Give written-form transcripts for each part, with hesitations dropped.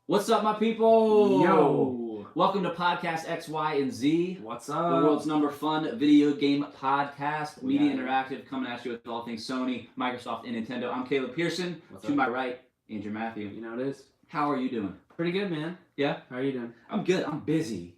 What's up, my people? Yo! Welcome to Podcast X, Y, and Z. What's The up? world's number fun video game podcast. We Media got it. Interactive coming at you with all things Sony, Microsoft, and Nintendo. I'm Caleb Pearson. What's To up? my right, Andrew Matthew. You know what it is? How are you doing? Pretty good, man. Yeah? How are you doing? I'm good. I'm busy.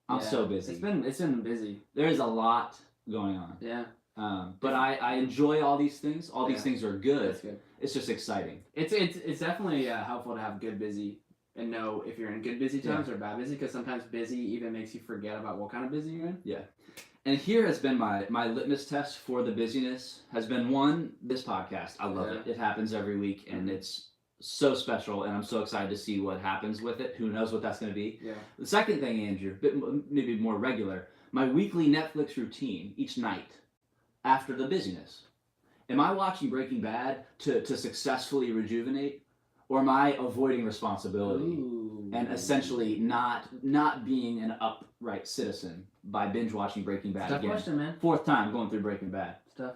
I'm Yeah, so busy. It's been busy. There is a lot going on. Yeah. But I enjoy all these things. All these Yeah. things are good. That's good. It's just exciting. It's definitely helpful to have good busy and know if you're in good busy times or bad busy, because sometimes busy even makes you forget about what kind of busy you're in. And here has been my litmus test for the busyness has been this podcast. I love it. It happens every week and it's so special and I'm so excited to see what happens with it. Who knows what that's going to be. Yeah. The second thing, Andrew, maybe more regular, my weekly Netflix routine each night after the busyness. Am I watching Breaking Bad to successfully rejuvenate, or am I avoiding responsibility? Ooh. And essentially not being an upright citizen by binge watching Breaking Bad Tough again. question, man. Fourth time going through Breaking Bad. Stuff.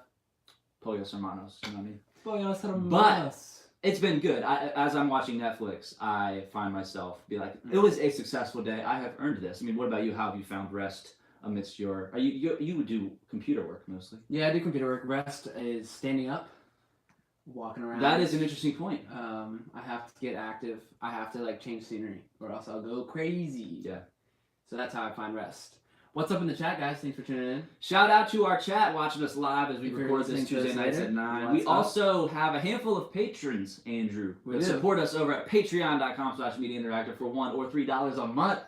Pollos Hermanos, you know what I mean? Pollos Hermanos. It's been good. As I'm watching Netflix, I find myself be like, it was a successful day. I have earned this. I mean, what about you? How have you found rest amidst your? You would do computer work mostly? Yeah, I do computer work. Rest is standing up, walking around. That is an interesting point. I have to get active. I have to change scenery, or else I'll go crazy. Yeah. So that's how I find rest. What's up in the chat, guys? Thanks for tuning in. Shout out to our chat watching us live as we If you're record this listening to Tuesday us nights later, at 9. what's We up? also have a handful of patrons, Andrew, We that do. support us over at patreon.com/Media Interactive for $1 or $3 a month.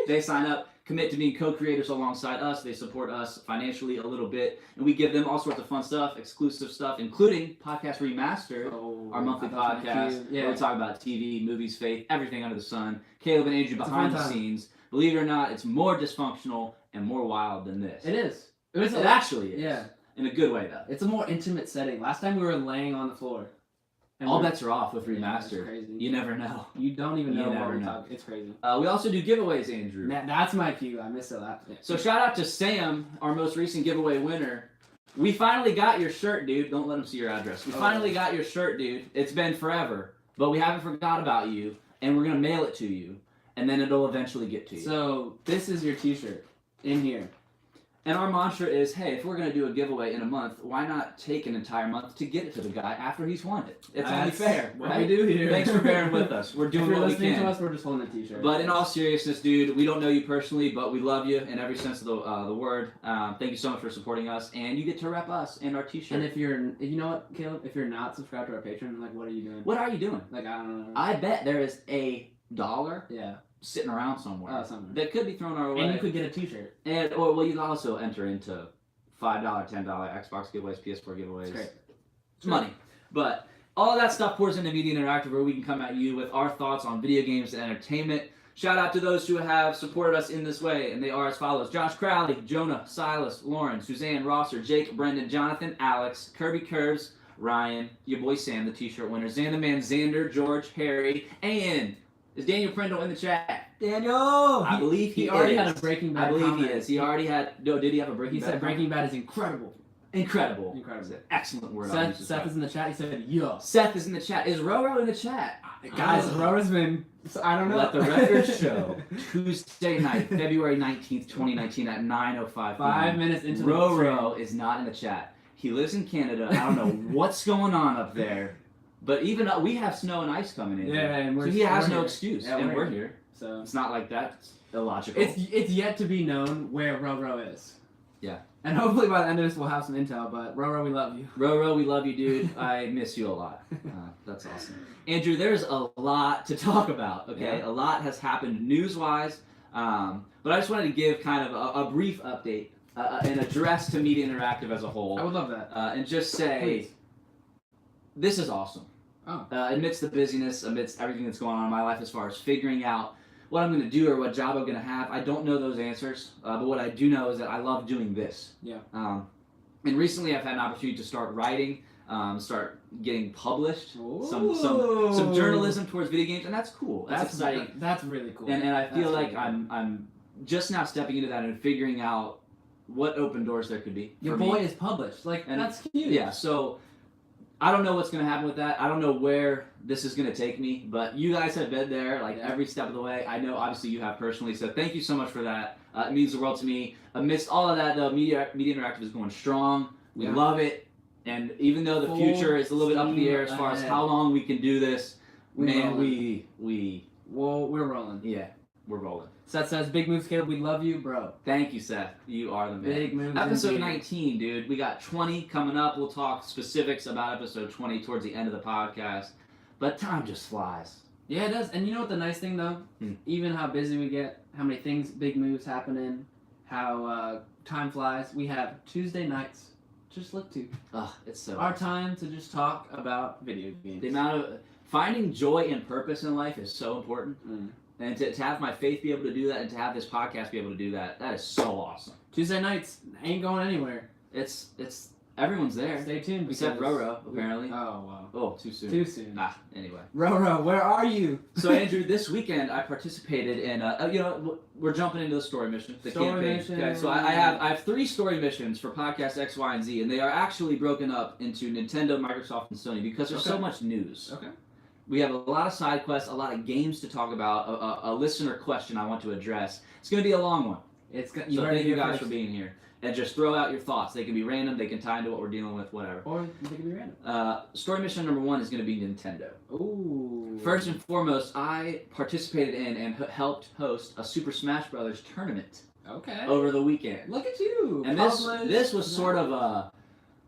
They sign up, commit to being co-creators alongside us. They support us financially a little bit, and we give them all sorts of fun stuff, exclusive stuff, including Podcast Remastered, our monthly podcast, where we talk about TV, movies, faith, everything under the sun. Caleb and Andrew It's a behind the fun time. scenes. Believe it or not, it's more dysfunctional and more wild than this. It is. It actually is. Yeah. In a good way, though. It's a more intimate setting. Last time we were laying on the floor. And All we're- bets are off with Yeah, Remastered. it's crazy. You never know. You don't even You know never what we're know. talking. It's crazy. We also do giveaways, Andrew. That's my cue. I missed it last. Yeah. So shout out to Sam, our most recent giveaway winner. We finally got your shirt, dude. Don't let him see your address. We finally got your shirt, dude. It's been forever, but we haven't forgot about you, and we're gonna mail it to you, and then it'll eventually get to you. So this is your T-shirt in here. And our mantra is, hey, if we're going to do a giveaway in a month, why not take an entire month to get it to the guy after he's won it? It's only That's fair, what right? we do here. Thanks for bearing with us. We're doing if you're what we listening can. to us, we're just holding a T-shirt. But in all seriousness, dude, we don't know you personally, but we love you in every sense of the word. Thank you so much for supporting us, and you get to rep us and our T-shirt. And if you know what, Caleb, if you're not subscribed to our Patreon, what are you doing? What are you doing? I don't know. I bet there is $1 Yeah. sitting around somewhere Somewhere. that could be thrown our way. And you could get a T-shirt. Or you can also enter into $5, $10 Xbox giveaways, PS4 giveaways. It's great. It's money. But all of that stuff pours into Media Interactive, where we can come at you with our thoughts on video games and entertainment. Shout out to those who have supported us in this way, and they are as follows: Josh Crowley, Jonah, Silas, Lauren, Suzanne, Rosser, Jake, Brendan, Jonathan, Alex, Kirby Curves, Ryan, your boy Sam, the T-shirt winner, Xander Man, Xander, George, Harry, and is Daniel Prindle in the chat? Daniel! I believe he already is. had a Breaking Bad I believe comment. he is. He already had. No, did he have a Breaking He Bad? said comment? Breaking Bad is incredible. Incredible. Incredible. It's an excellent word. I'll use this Seth time. is in the chat. He said, "Yo, Seth is in the chat. Is Roro in the chat? guys, Rora's been. I don't know. Let the record show. Tuesday night, February 19th, 2019 at 9:05 p.m. 5 minutes into the Roro is not in the chat. He lives in Canada. I don't know what's going on up there. But even we have snow and ice coming in. Yeah, and so he has no here. excuse. Yeah, and we're here. So It's not like that's illogical. it's yet to be known where Roro is. Yeah. And hopefully by the end of this we'll have some intel. But Roro, we love you. Roro, we love you, dude. I miss you a lot. That's awesome. Andrew, there's a lot to talk about, okay? Yeah. A lot has happened news-wise, but I just wanted to give kind of a brief update, an address to Media Interactive as a whole, I would love that. and just say, Please. this is awesome. Oh. Amidst the busyness, amidst everything that's going on in my life as far as figuring out what I'm going to do or what job I'm going to have, I don't know those answers, but what I do know is that I love doing this. Yeah. And recently I've had an opportunity to start writing, start getting published, some Ooh. journalism towards video games, and that's cool. That's exciting. That's really cool. And I feel That's like really cool. I'm just now stepping into that and figuring out what open doors there could be. Your for boy me. is published. And That's cute. Yeah, so I don't know what's going to happen with that. I don't know where this is going to take me, but you guys have been there like every step of the way. I know obviously you have personally, so thank you so much for that. It means the world to me. Amidst all of that, though, Media Interactive is going strong. We love it. And even though the future is a little bit up in the air as far as how long we can do this, we're rolling. Yeah, we're rolling. Seth says, big moves, Caleb. We love you, bro. Thank you, Seth. You are the man. Big moves. Episode 19, dude. We got 20 coming up. We'll talk specifics about episode 20 towards the end of the podcast. But time just flies. Yeah, it does. And you know what the nice thing, though? Even how busy we get, how many things, big moves happening, how time flies. We have Tuesday nights to just look to. It's so our time to just talk about video games. The amount of finding joy and purpose in life is so important. And to have my faith be able to do that and to have this podcast be able to do that, that is so awesome. Tuesday nights ain't going anywhere. It's everyone's there. Stay tuned. Except Roro, apparently. Oh, wow. Oh, too soon. Too soon. Anyway. Roro, where are you? So, Andrew, this weekend I participated in, we're jumping into the story mission. The campaign. Mission. Okay, so I have 3 story missions for Podcast X, Y, and Z, and they are actually broken up into Nintendo, Microsoft, and Sony because there's so much news. Okay. We have a lot of side quests, a lot of games to talk about, a listener question I want to address. It's going to be a long one. So thank you guys for being here. And just throw out your thoughts. They can be random, they can tie into what we're dealing with, whatever. Or they can be random. Story mission number 1 is going to be Nintendo. Ooh. First and foremost, I participated in and helped host a Super Smash Brothers tournament. Okay. Over the weekend. Look at you. And this was sort of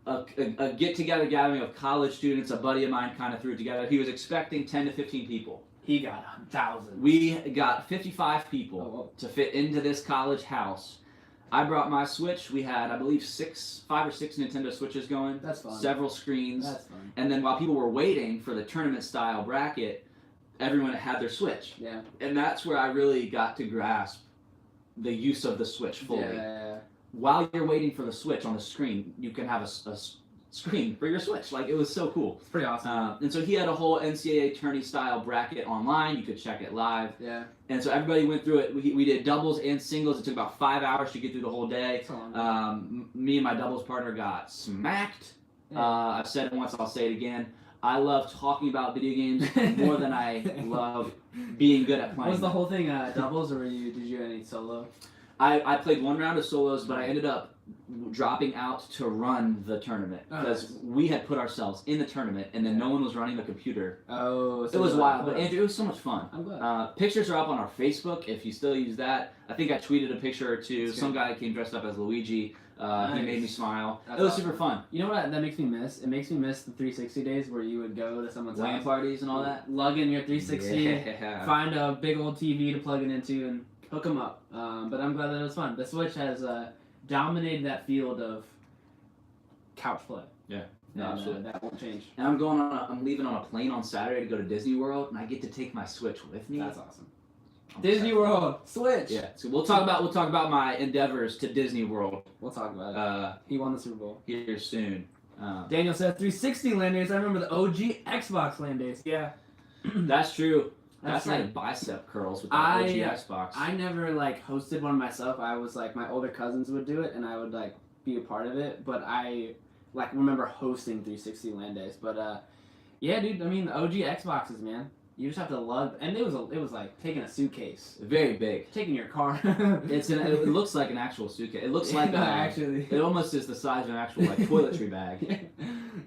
a get-together gathering of college students. A buddy of mine kind of threw it together. He was expecting 10 to 15 people. He got 1,000. We got 55 people to fit into this college house. I brought my Switch. We had, I believe, 5 or 6 Nintendo Switches going. That's fun. Several screens. That's fun. And then while people were waiting for the tournament-style bracket, everyone had their Switch. Yeah. And that's where I really got to grasp the use of the Switch fully. Yeah. While you're waiting for the Switch on the screen, you can have a screen for your Switch. Like, it was so cool. It's pretty awesome. And so he had a whole NCAA tourney-style bracket online. You could check it live. Yeah. And so everybody went through it. We did doubles and singles. It took about 5 hours to get through the whole day. Me and my doubles partner got smacked. Yeah. I've said it once, I'll say it again. I love talking about video games more than I love being good at playing. Was the whole thing doubles, or did you do any solo? I played 1 round of solos, but I ended up dropping out to run the tournament because we had put ourselves in the tournament and then no one was running the computer. Oh, so it was wild, but Andrew, it was so much fun. I'm glad. Pictures are up on our Facebook if you still use that. I think I tweeted a picture or two. That's Some good. guy came dressed up as Luigi. Nice. He made me smile. That's it was awesome. super fun. You know what that makes me miss? It makes me miss the 360 days where you would go to someone's LAN house, parties and all that. lug in your 360, Yeah. find a big old TV to plug it into, and hook them up. But I'm glad that it was fun. The Switch has dominated that field of couch play. Yeah. And, No, absolutely. that won't change. And I'm leaving on a plane on Saturday to go to Disney World, and I get to take my Switch with me. That's awesome. Disney World, Switch. Yeah. So we'll talk about my endeavors to Disney World. We'll talk about it. He won the Super Bowl Here soon. Daniel said 360 land days. I remember the OG Xbox land days. Yeah. That's true. That's like right. bicep curls with the OG Xbox. I never hosted one myself. I was my older cousins would do it, and I would be a part of it. But I remember hosting 360 land days. But yeah, dude. I mean, the OG Xboxes, man. You just have to lug, and it was like taking a suitcase, very big, taking your car. It looks like an actual suitcase. It looks like actually. It almost is the size of an actual toiletry bag.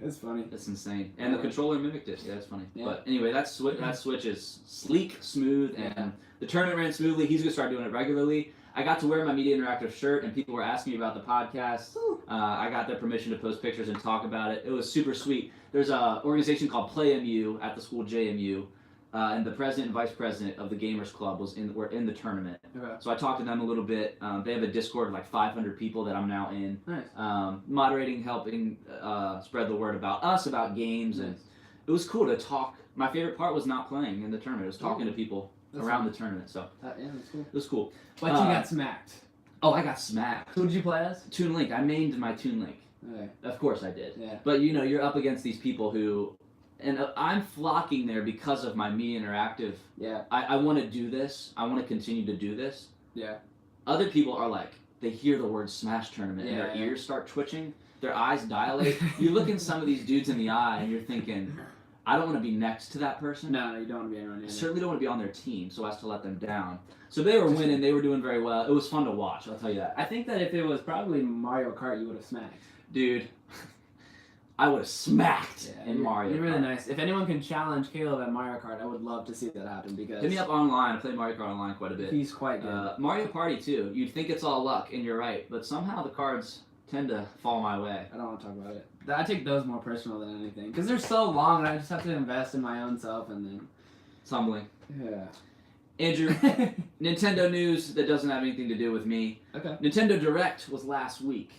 It's funny. That's insane. And the controller mimicked it. Yeah, that's funny. Yeah. But anyway, that Switch is sleek, smooth, and the tournament ran smoothly. He's gonna start doing it regularly. I got to wear my Media Interactive shirt, and people were asking me about the podcast. I got their permission to post pictures and talk about it. It was super sweet. There's an organization called PlayMU at the school JMU. And the president and vice president of the Gamers Club were in the tournament. Okay. So I talked to them a little bit. They have a Discord of 500 people that I'm now in. Nice. Moderating, helping spread the word about us, about games, and it was cool to talk. My favorite part was not playing in the tournament. It was talking to people around the tournament. So yeah, that's cool. it was cool. But you got smacked. Oh, I got smacked. Who did you play as? Toon Link. I mained my Toon Link. Okay. Of course I did. Yeah. But you're up against these people who. And I'm flocking there because of my Media Interactive. Yeah. I want to do this. I want to continue to do this. Yeah. Other people are they hear the word Smash Tournament and their Yeah. ears start twitching. their eyes dilate. You look in some of these dudes in the eye, and you're thinking, I don't want to be next to that person. No, you don't want to be anyone I near. certainly don't want to be on their team, so as to let them down. So they were winning. They were doing very well. It was fun to watch. I'll tell you that. I think that if it was probably Mario Kart, you would have smacked. Dude, I would have smacked in Mario. You're really Kart. nice. If anyone can challenge Caleb at Mario Kart, I would love to see that happen because Hit me up online. I play Mario Kart online quite a bit. he's quite good. Mario Party too. You'd think it's all luck, and you're right, but somehow the cards tend to fall my way. I don't want to talk about it. I take those more personal than anything because they're so long, and I just have to invest in my own self, and then It's humbling. yeah. Andrew, Nintendo news that doesn't have anything to do with me. Okay. Nintendo Direct was last week.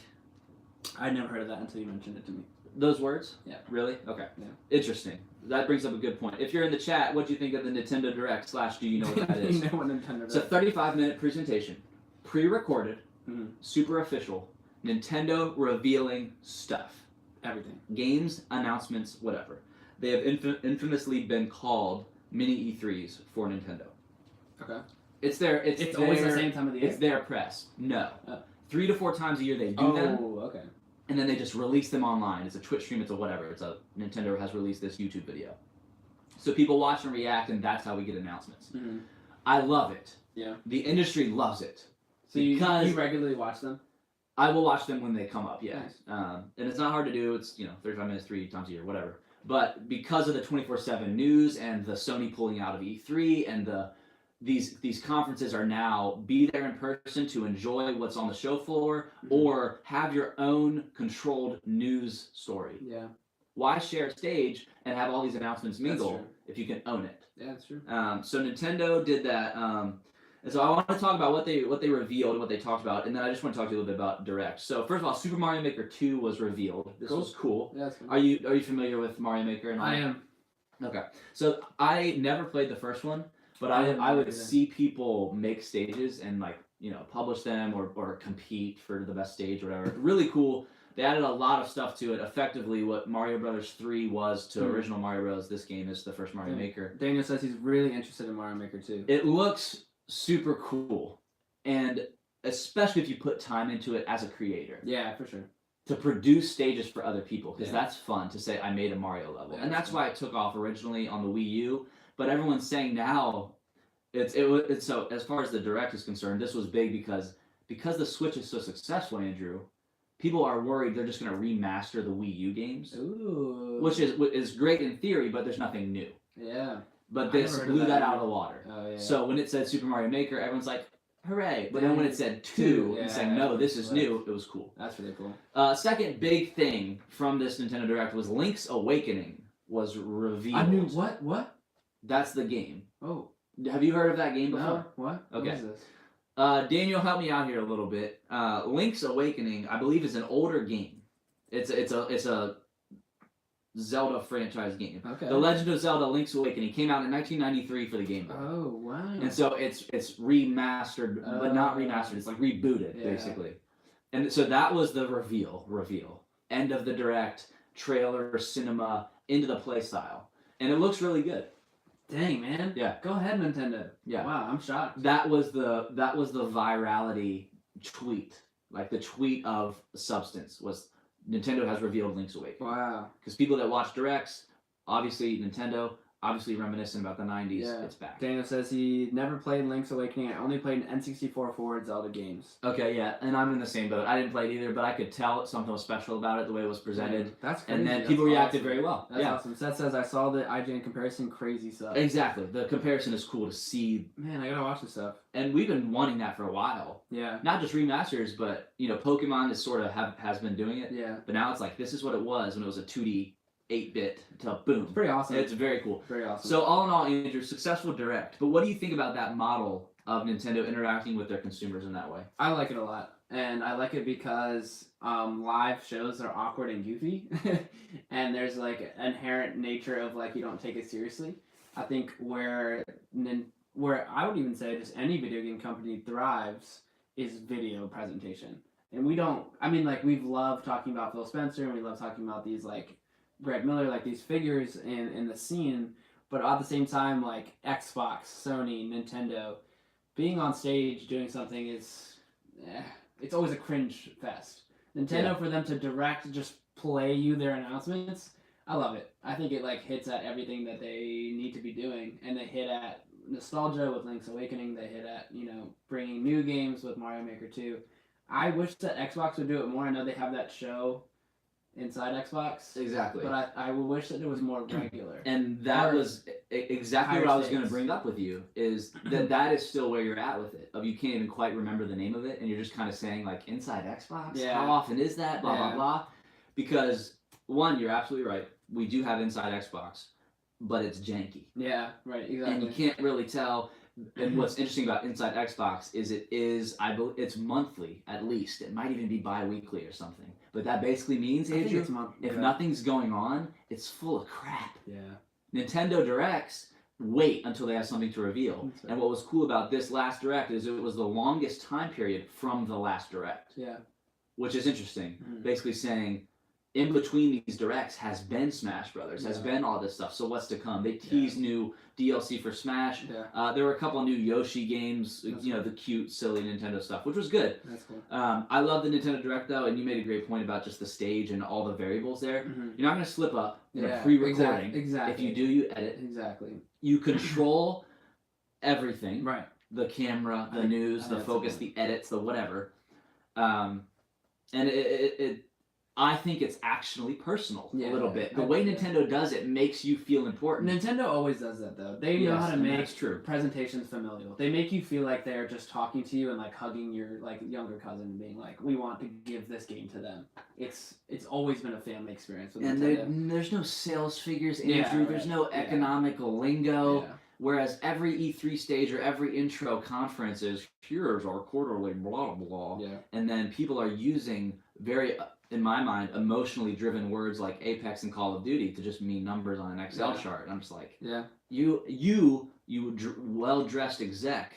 I never heard of that until you mentioned it to me. Those words? Yeah. Really? Okay. Yeah. Interesting. That brings up a good point. If you're in the chat, what do you think of the Nintendo Direct / do you know what that is? You know what Nintendo It's a 35-minute presentation, pre-recorded, Mhm. super official, Nintendo revealing stuff. Everything. Games, announcements, whatever. They have infamously been called mini E3s for Nintendo. Okay. It's Always the same time of the year. It's their press. No. Oh. 3 to 4 times a year they do them, okay. and then they just release them online. It's a Twitch stream, it's a whatever. It's a Nintendo has released this YouTube video. So people watch and react, and that's how we get announcements. Mm-hmm. I love it. Yeah. The industry loves it. So you Because- regularly watch them? I will watch them when they come up, yeah. Nice. And it's not hard to do. It's 35 minutes 3 times a year, whatever. But because of the 24/7 news and the Sony pulling out of E3 and these conferences are now be there in person to enjoy what's on the show floor or have your own controlled news story. Yeah. Why share a stage and have all these announcements mingle true. if you can own it? Yeah, that's true. So Nintendo did that. And so I want to talk about what they revealed and what they talked about, and then I just want to talk to you a little bit about Direct. So first of all, Super Mario Maker 2 was revealed. This was cool. Yeah, that's good. Are you familiar with Mario Maker and all I that? am. Okay. So I never played the first one, but I didn't I would either. see people make stages and publish them or compete for the best stage or whatever. Really cool. They added a lot of stuff to it. Effectively, what Mario Brothers 3 was to original Mario Bros. This game is the first Mario Maker. Daniel says he's really interested in Mario Maker too. It looks super cool, and especially if you put time into it as a creator Yeah, for sure. to produce stages for other people, because Yeah. that's fun to say I made a Mario level, Yeah, and that's that's why it took off originally on the Wii U. But everyone's saying now it's so as far as the Direct is concerned, this was big because the Switch is so successful, Andrew. People are worried they're just going to remaster the Wii U games, Ooh. which is great in theory, but there's nothing new. Yeah. But I this never heard of blew that that out either. of the water. Oh yeah. So when it said Super Mario Maker, everyone's like, hooray. But then when it said 2 and saying, no, this is new, it was cool. That's really cool. Second big thing from this Nintendo Direct was Link's Awakening was revealed. I knew what? What? That's the game. Oh. Have you heard of that game before? No. What? Okay. What is this? Daniel, help me out here a little bit. Link's Awakening, I believe, is an older game. It's a Zelda franchise game. Okay. The Legend of Zelda: Link's Awakening came out in 1993 for the Game Boy. Oh wow. And so it's remastered, but not remastered. It's like rebooted, Yeah. basically. And so that was the reveal. End of the Direct, trailer, cinema, into the play style. And it looks really good. Dang man. Yeah. Go ahead, Nintendo. Yeah. Wow, I'm shocked. That was the virality tweet. Like the tweet of substance was Nintendo has revealed Link's Awakening. Wow. Because people that watch Directs, obviously Nintendo, obviously reminiscent about the 90s, Yeah. it's back. Daniel says he never played Link's Awakening. I only played N64 forward Zelda games. Okay, yeah, and I'm in the same boat. I didn't play it either, but I could tell something was special about it, the way it was presented. That's crazy. And then That's people reacted awesome. very well. That's Yeah, awesome. Seth says I saw the IGN comparison. Crazy stuff. exactly. The comparison is cool to see, Man, I gotta watch this stuff. and we've been wanting that for a while. Yeah. Not just remasters, but Pokemon is sort of has been doing it. Yeah. But now it's like this is what it was when it was a 2D 8-bit to boom. It's pretty awesome. It's very cool. very awesome. So all in all, Andrew, successful Direct. But what do you think about that model of Nintendo interacting with their consumers in that way? I like it a lot, and I like it because live shows are awkward and goofy, and there's like inherent nature of like you don't take it seriously. I think where I would even say just any video game company thrives is video presentation, and we don't. I mean, like we've loved talking about Phil Spencer, and we love talking about these like Greg Miller, like these figures in the scene, but at the same time, like Xbox, Sony, Nintendo, being on stage doing something is, it's always a cringe fest. Nintendo for them to direct, just play you their announcements. I love it. I think it like hits at everything that they need to be doing, and they hit at nostalgia with Link's Awakening. They hit at bringing new games with Mario Maker 2. I wish that Xbox would do it more. I know they have that show inside Xbox. Exactly. But I would wish that it was more regular. And that was exactly what I was going to stakes. bring up with you, is that is still where you're at with it. You can't even quite remember the name of it, and you're just kind of saying, like, inside Xbox? Yeah. How often is that? Blah, blah, Yeah. blah. Because, one, you're absolutely right. We do have inside Xbox, but it's janky. Yeah, right, exactly. And you can't really tell. And what's interesting about Inside Xbox is it's monthly at least. It might even be bi-weekly or something. But that basically means, I think Andrew, it's if nothing's going on, it's full of crap. Yeah. Nintendo Directs wait until they have something to reveal. That's right. And what was cool about this last Direct is it was the longest time period from the last Direct, Yeah. which is interesting. Mhm. Basically saying, in between these Directs has been Smash Brothers, has Yeah. been all this stuff. So what's to come? They teased new DLC for Smash. Yeah. There were a couple of new Yoshi games, That's the cute, silly Nintendo stuff, which was good. That's cool. I love the Nintendo Direct though, and you made a great point about just the stage and all the variables there. Mhm. You're not going to slip up in a Yeah, pre-recording. exactly. If you do, you edit. Exactly. You control everything. Right. The camera, I the think- news, I think the that's focus, important. the edits, the whatever. And I think it's actually personal Yeah, a little bit. The I- way yeah. Nintendo does it makes you feel important. Nintendo always does that though. They know Yes, how to and make that's true. presentations familial. They make you feel like they're just talking to you and like hugging your like younger cousin and being like, "We want to give this game to them." It's always been a family experience with And Nintendo. there's no sales figures, Andrew. Yeah, There's right. no Yeah. economical lingo. Yeah. Whereas every E3 stage or every intro conference is, here's our quarterly blah, blah. Yeah. And then people are using very, in my mind, emotionally driven words like Apex and Call of Duty to just mean numbers on an Excel Yeah. chart. And I'm just like, Yeah. you well-dressed exec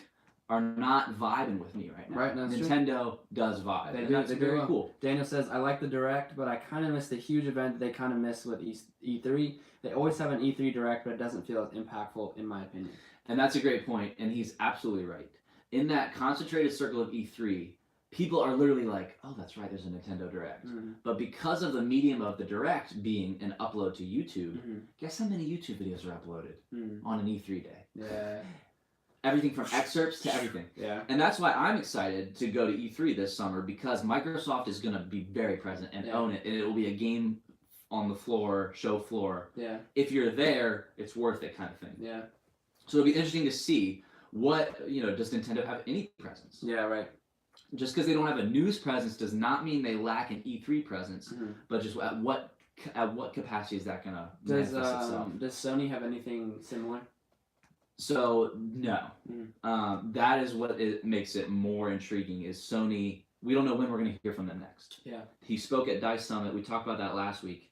are not vibing with me right now. Right, that's true. Nintendo does vibe. They and do, that's they do very well. cool. Daniel says, I like the Direct, but I kind of miss the huge event they kind of miss with E3. They always have an E3 Direct, but it doesn't feel as impactful, in my opinion. And that's a great point, and he's absolutely right. In that concentrated circle of E3, people are literally like, oh, that's right, there's a Nintendo Direct. Mm-hmm. But because of the medium of the Direct being an upload to YouTube, Mm-hmm. guess how many YouTube videos are uploaded Mm-hmm. on an E3 day? Yeah. Everything from excerpts to everything. Yeah. And that's why I'm excited to go to E3 this summer, because Microsoft is going to be very present and Yeah. own it, and it will be a game on the floor, show floor. Yeah. If you're there, it's worth it kind of thing. Yeah. So it'll be interesting to see what, does Nintendo have any presence? Yeah, right. Just because they don't have a news presence does not mean they lack an E3 presence, Mhm. but just at what capacity is that going to Does manifest itself? does Sony have anything similar? So no, Mhm. that is what makes it more intriguing. Is Sony? We don't know when we're going to hear from them next. Yeah. He spoke at DICE Summit. We talked about that last week.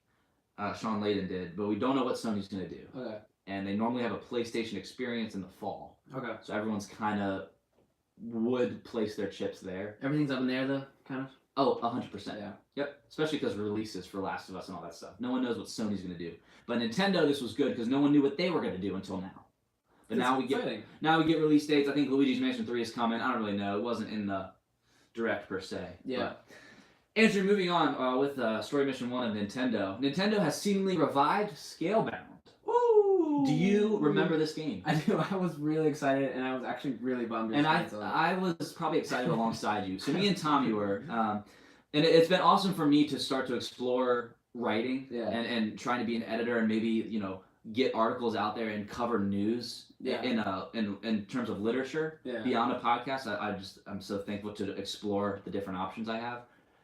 Sean Layden did, but we don't know what Sony's going to do. Okay. And they normally have a PlayStation experience in the fall, Okay. so everyone's kind of would place their chips there. Everything's up in the air though, kind of. Oh, 100%. Yeah. Yep. Especially because releases for Last of Us and all that stuff. No one knows what Sony's going to do. But Nintendo, this was good because no one knew what they were going to do until now. But It's now we exciting. get release dates. I think Luigi's Mansion 3 is coming. I don't really know. It wasn't in the Direct per se. Yeah. But, Andrew, moving on with Story Mission 1 of Nintendo. Nintendo has seemingly revived Scalebound. Woo! Do you remember this game? I do. I was really excited, and I was actually really bummed. it And was I canceled. was probably excited alongside you. So me and Tommy were, and it's been awesome for me to start to explore writing Yeah. and trying to be an editor and maybe get articles out there and cover news Yeah. in terms of literature Yeah. beyond a podcast. I'm so thankful to explore the different options I have.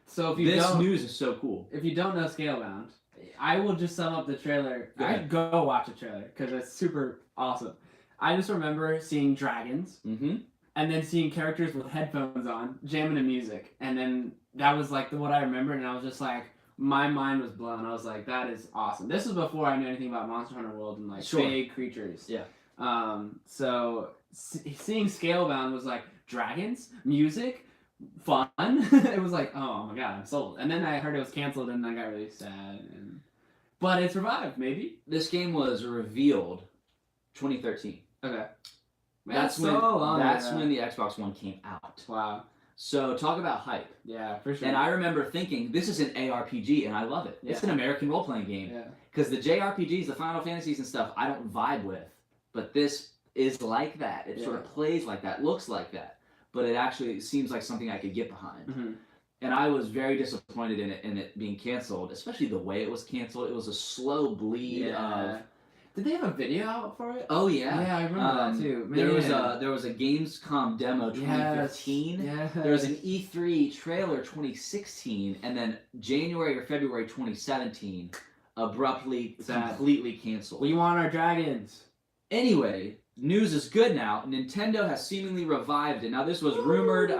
So if you This don't, news is so cool. if you don't know Scalebound, I will just sum up the trailer. Go ahead. I'd go watch a trailer because it's super awesome. I just remember seeing dragons Mm-hmm. and then seeing characters with headphones on jamming to music, and then that was like what I remembered, and I was just like, my mind was blown. I was like, that is awesome. This was before I knew anything about Monster Hunter World and like Sure. big creatures. Yeah. So seeing Scalebound was like dragons, music, fun. It was like, oh my god, I'm sold. And then I heard it was canceled, and I got really sad. But it's revived, maybe. This game was revealed 2013. Okay. That's so long That's ago. when the Xbox One came out. Wow. So talk about hype. Yeah, for sure. And I remember thinking, this is an ARPG, and I love it. It's an American role-playing game. Yeah. Because the JRPGs, the Final Fantasies and stuff, I don't vibe with. But this is like that. It sort of plays like that, looks like that. But it actually seems like something I could get behind. Mm-hmm. And I was very disappointed in it being canceled, especially the way it was canceled. It was a slow bleed of... Did they have a video out for it? Oh, yeah. Yeah, I remember that too. Man. There was a Gamescom demo 2015. Yes. There was an E3 trailer 2016, and then January or February 2017 abruptly completely canceled. We want our dragons. Anyway, news is good now. Nintendo has seemingly revived it. Now this was rumored.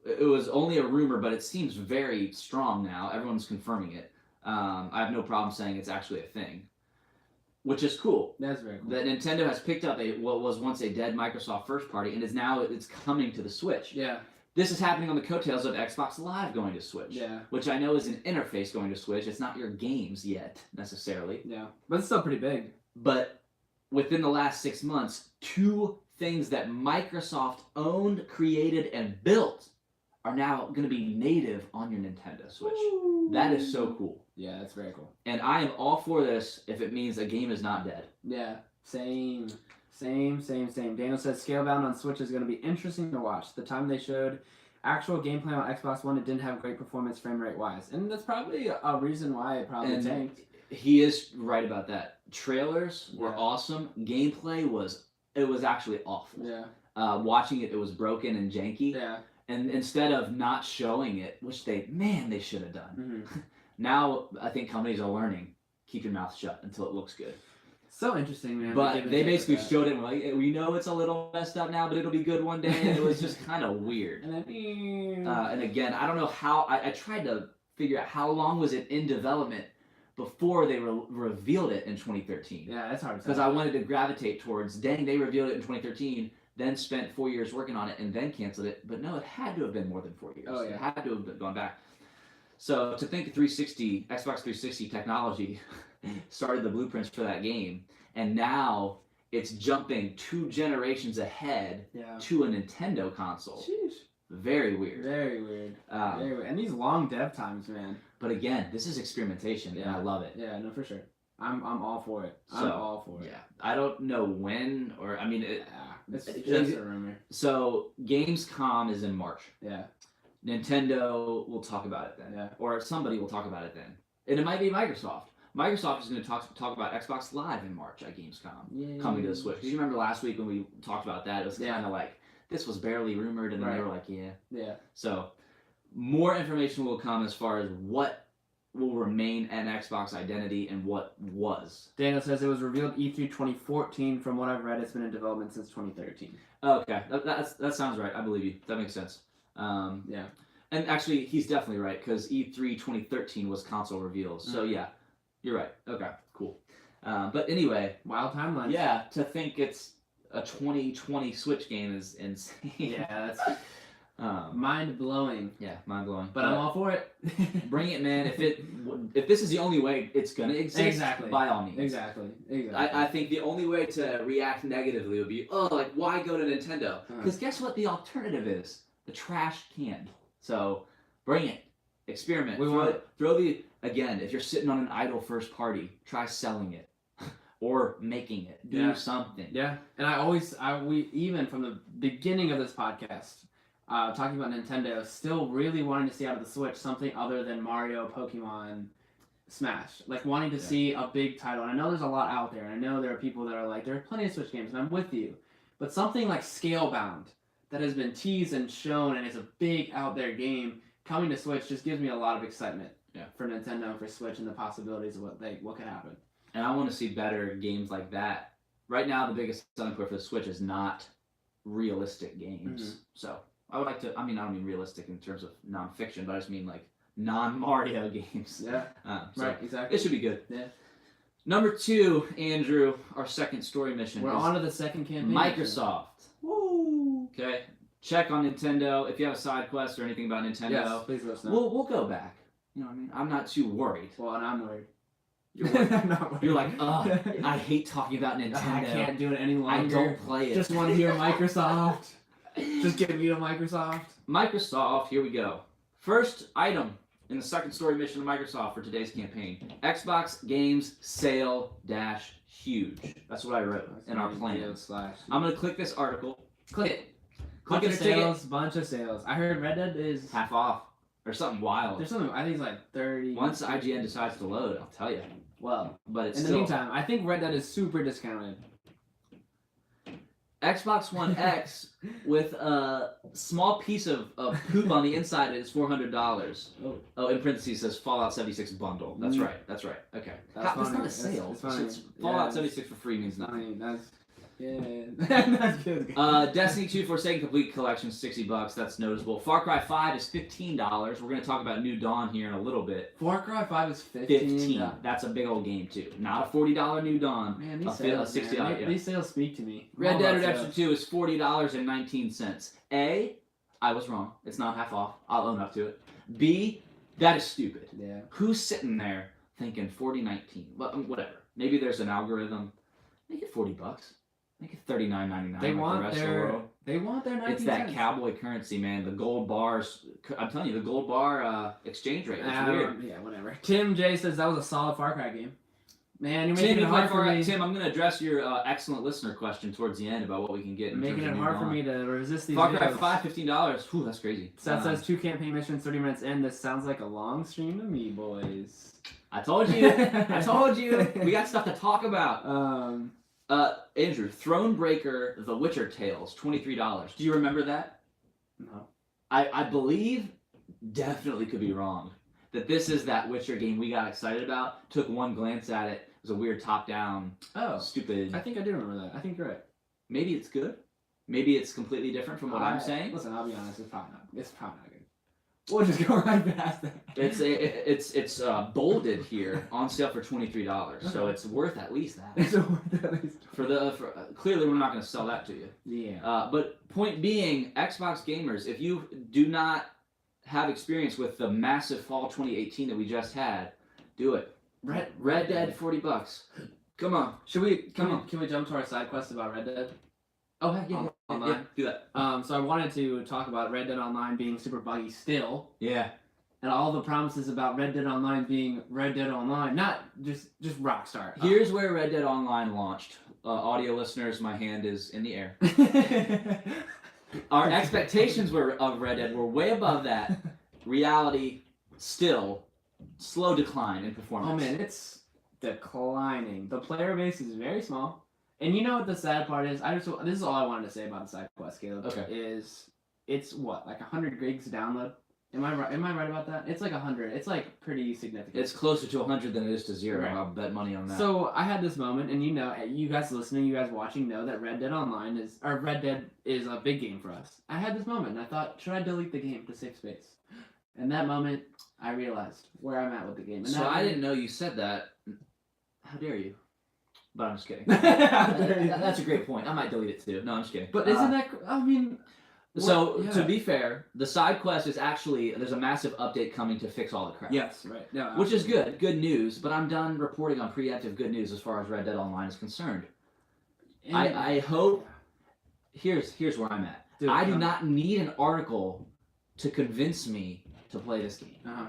It was only a rumor, but it seems very strong now. Everyone's confirming it. I have no problem saying it's actually a thing, which is cool. That's very cool. That Nintendo has picked up what was once a dead Microsoft first party and is now it's coming to the Switch. Yeah. This is happening on the coattails of Xbox Live going to Switch. Yeah. Which I know is an interface going to Switch. It's not your games yet, necessarily. Yeah. But it's still pretty big. But within the last 6 months, 2 things that Microsoft owned, created, and built are now going to be native on your Nintendo Switch. Ooh. That is so cool. Yeah, that's very cool. And I am all for this if it means a game is not dead. Yeah, same. Daniel says Scalebound on Switch is going to be interesting to watch. The time they showed actual gameplay on Xbox One, it didn't have great performance frame rate wise. And that's probably a reason why it probably tanked. He is right about that. Trailers were awesome. Gameplay was actually awful. Yeah. Watching it was broken and janky. Yeah. And instead of not showing it, which they should have done. Mm-hmm. Now I think companies are learning, keep your mouth shut until it looks good. So interesting, man. But they basically showed it like, we know it's a little messed up now, but it'll be good one day. And it was just kind of weird. And again, I don't know how. I tried to figure out how long was it in development before they revealed it in 2013. Yeah, that's hard to because I wanted to gravitate towards, dang, they revealed it in 2013, then spent 4 years working on it, and then canceled it. But no, it had to have been more than 4 years. Oh, yeah. It had to have gone back. So to think Xbox 360 technology started the blueprints for that game, and now it's jumping 2 generations ahead to a Nintendo console. Sheesh. Very weird. Very weird. Very weird. And these long dev times, man. But again, this is experimentation, and I love it. Yeah, no, for sure. I'm all for it. I'm all for it. Yeah, I don't know when, or I mean, it's just a rumor. So Gamescom is in March. Yeah. Nintendo will talk about it then, or somebody will talk about it then, and it might be Microsoft. Microsoft is going to talk about Xbox Live in March at Gamescom coming to the Switch. Because you remember last week when we talked about that, it was kind of like this was barely rumored, and then they were like, yeah. So more information will come as far as what will remain an Xbox identity and what was. Daniel says it was revealed E3 2014. From what I've read, it's been in development since 2013. Okay, that sounds right. I believe you. That makes sense. Yeah. And actually, he's definitely right, because E3 2013 was console reveals. So yeah, you're right. Okay, cool. But anyway. Wild timeline. Yeah, to think it's a 2020 Switch game is insane. Yeah, that's mind-blowing. Yeah, mind-blowing. But I'm all for it. Bring it, man. If this is the only way it's going to exist, by all means. Exactly. I think the only way to react negatively would be, why go to Nintendo? Because guess what the alternative is? The trash can. So, bring it. Experiment. Again, if you're sitting on an idle first party, try selling it. Or making it. Do something. Yeah. And we even from the beginning of this podcast, talking about Nintendo, still really wanting to see out of the Switch something other than Mario, Pokemon, Smash. Like wanting to see a big title. And I know there's a lot out there. And I know there are people that are like, there are plenty of Switch games, and I'm with you. But something like Scalebound that has been teased and shown and is a big out there game coming to Switch just gives me a lot of excitement for Nintendo and for Switch and the possibilities of what could happen. And I want to see better games like that. Right now, the biggest selling point for the Switch is not realistic games. Mm-hmm. So I would like to. I don't mean realistic in terms of nonfiction, but I just mean like non-Mario games. Yeah. Right. Exactly. It should be good. Yeah. Number 2, Andrew, our second story mission. We're on to the second campaign. Microsoft. Woo. Okay. Check on Nintendo. If you have a side quest or anything about Nintendo, please let us know. We'll go back. You know what I mean? I'm not too worried. Well, and I'm worried. I'm not worried. You're like, I hate talking about Nintendo. I can't do it any longer. I don't play it. Just want to hear Microsoft. Just give me to Microsoft. Microsoft, here we go. First item in the second story mission of Microsoft for today's campaign. Xbox games sale dash huge. That's what I wrote in our plans. I'm going to click this article. Click it. Click Bunch it of sales, bunch of sales. I heard Red Dead is half off or something wild. There's something, I think it's like 30. Once IGN decides to load, I'll tell you. Well, But it's in the still meantime, I think Red Dead is super discounted. Xbox One X with a small piece of poop on the inside is $400. Oh, in parentheses says Fallout 76 bundle. That's Mm. right. That's right. Okay. That's That's funny. not a sale. It's funny. Fallout Yeah, 76 for free means I nothing. mean, that's that's good. Destiny 2 Forsaken Complete Collection $60. That's noticeable. Far Cry 5 is $15. We're gonna talk about New Dawn here in a little bit. Far Cry 5 is 15. That's a big old game too. Not a $40 New Dawn. Man, these A sales, $60, man, yeah. these sales speak to me. Red All Dead about Redemption 2 is $40.19. A, I was wrong. It's not half off. I'll own up to it. B, that is stupid. sales. Yeah. Who's sitting there thinking 40.19? Well, whatever. Maybe there's an algorithm. Make it $40. Make it $39.99. They like want the rest of the their world. they want their 19 It's that cents. cowboy currency, man. The gold bars. I'm telling you, the gold bar exchange rate. It's weird. Yeah, whatever. Tim J says that was a solid Far Cry game. Man, you're making Tim, it hard for me. Tim, I'm going to address your excellent listener question towards the end about what we can get. You're making it hard for me to resist these Far Cry videos. 5, $15. Whew, that's crazy. Seth says 2 campaign missions, 30 minutes in. This sounds like a long stream to me, boys. I told you. I told you. We got stuff to talk about. Andrew, Thronebreaker, The Witcher Tales, $23. Do you remember that? No. I believe, definitely could be wrong, that this is that Witcher game we got excited about. Took one glance at it. It was a weird top-down, Oh, stupid. I think I do remember that. I think you're right. Maybe it's good. Maybe it's completely different from what I'm saying. Listen, I'll be honest. It's probably not good. We'll just go right past that. It's bolded here on sale for $23, so it's worth at least that. It's worth at least. Clearly we're not going to sell that to you. Yeah. But point being, Xbox gamers, if you do not have experience with the massive fall 2018 that we just had, do it. Red Dead, $40. Come on. Should we? Come on. Can we jump to our side quest about Red Dead? Oh heck yeah, Online. yeah, do that. So I wanted to talk about Red Dead Online being super buggy still, Yeah. and all the promises about Red Dead Online being Red Dead Online, not just Rockstar. Here's where Red Dead Online launched. Audio listeners, my hand is in the air. Our expectations of Red Dead were way above that. Reality, still, slow decline in performance. Oh man, it's declining. The player base is very small. And you know what the sad part is? This is all I wanted to say about the side quest, Caleb. Okay. Is it's what, like 100 gigs to download? Am I right about that? It's like 100. It's like pretty significant. It's closer to 100 than it is to 0. Right. I'll bet money on that. So I had this moment, and you guys listening, you guys watching know that Red Dead is a big game for us. I had this moment, and I thought, should I delete the game to save space? And that moment, I realized where I'm at with the game. And So I didn't know you said that. How dare you? But I'm just kidding. How dare you. That's a great point. I might delete it too. No, I'm just kidding. But isn't that? I mean. So yeah. to be fair, the side quest is actually there's a massive update coming to fix all the crap. Yes, right. No, Which is good. Good news. But I'm done reporting on preemptive good news as far as Red Dead Online is concerned. And- I hope. Here's where I'm at. Dude, I do not need an article to convince me to play this game.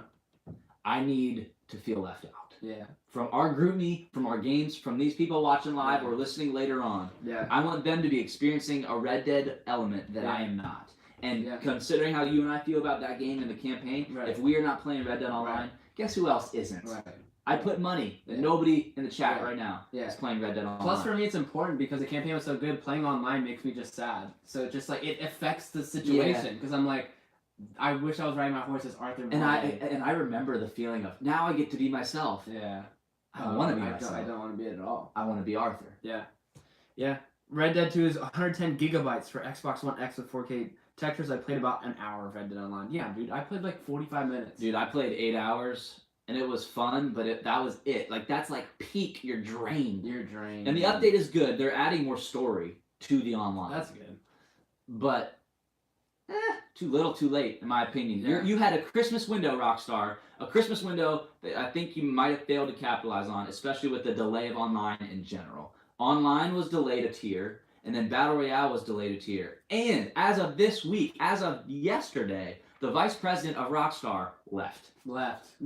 I need to feel left out. Yeah. From our GroupMe, from our games, from these people watching live or listening later on. Yeah. I want them to be experiencing a Red Dead element that Yeah. I am not. And Yeah. considering how you and I feel about that game and the campaign, Right. if we are not playing Red Dead Online, Right. guess who else isn't? Right. I put money that Yeah. nobody in the chat Yeah. right now Yeah. is playing Red Dead Online. Plus, for me, it's important because the campaign was so good. Playing online makes me just sad. So it just like it affects the situation because I'm like, I wish I was riding my horse as Arthur. and I remember the feeling of now I get to be myself. Yeah. I don't want to be I myself. don't want to be it at all. I want to be Arthur. Yeah. Yeah. Red Dead 2 is 110 gigabytes for Xbox One X with 4K textures. I played about an hour of Red Dead Online. Yeah, dude, I played like 45 minutes. Dude, I played 8 hours and it was fun, but that was it. Like that's like peak. You're drained. You're drained. And the update is good. They're adding more story to the online. That's good. But too little, too late, in my opinion. Yeah. You had a Christmas window, Rockstar. A Christmas window that I think you might have failed to capitalize on, especially with the delay of online in general. Online was delayed a tier, and then Battle Royale was delayed a tier. And as of this week, as of yesterday, the vice president of Rockstar left.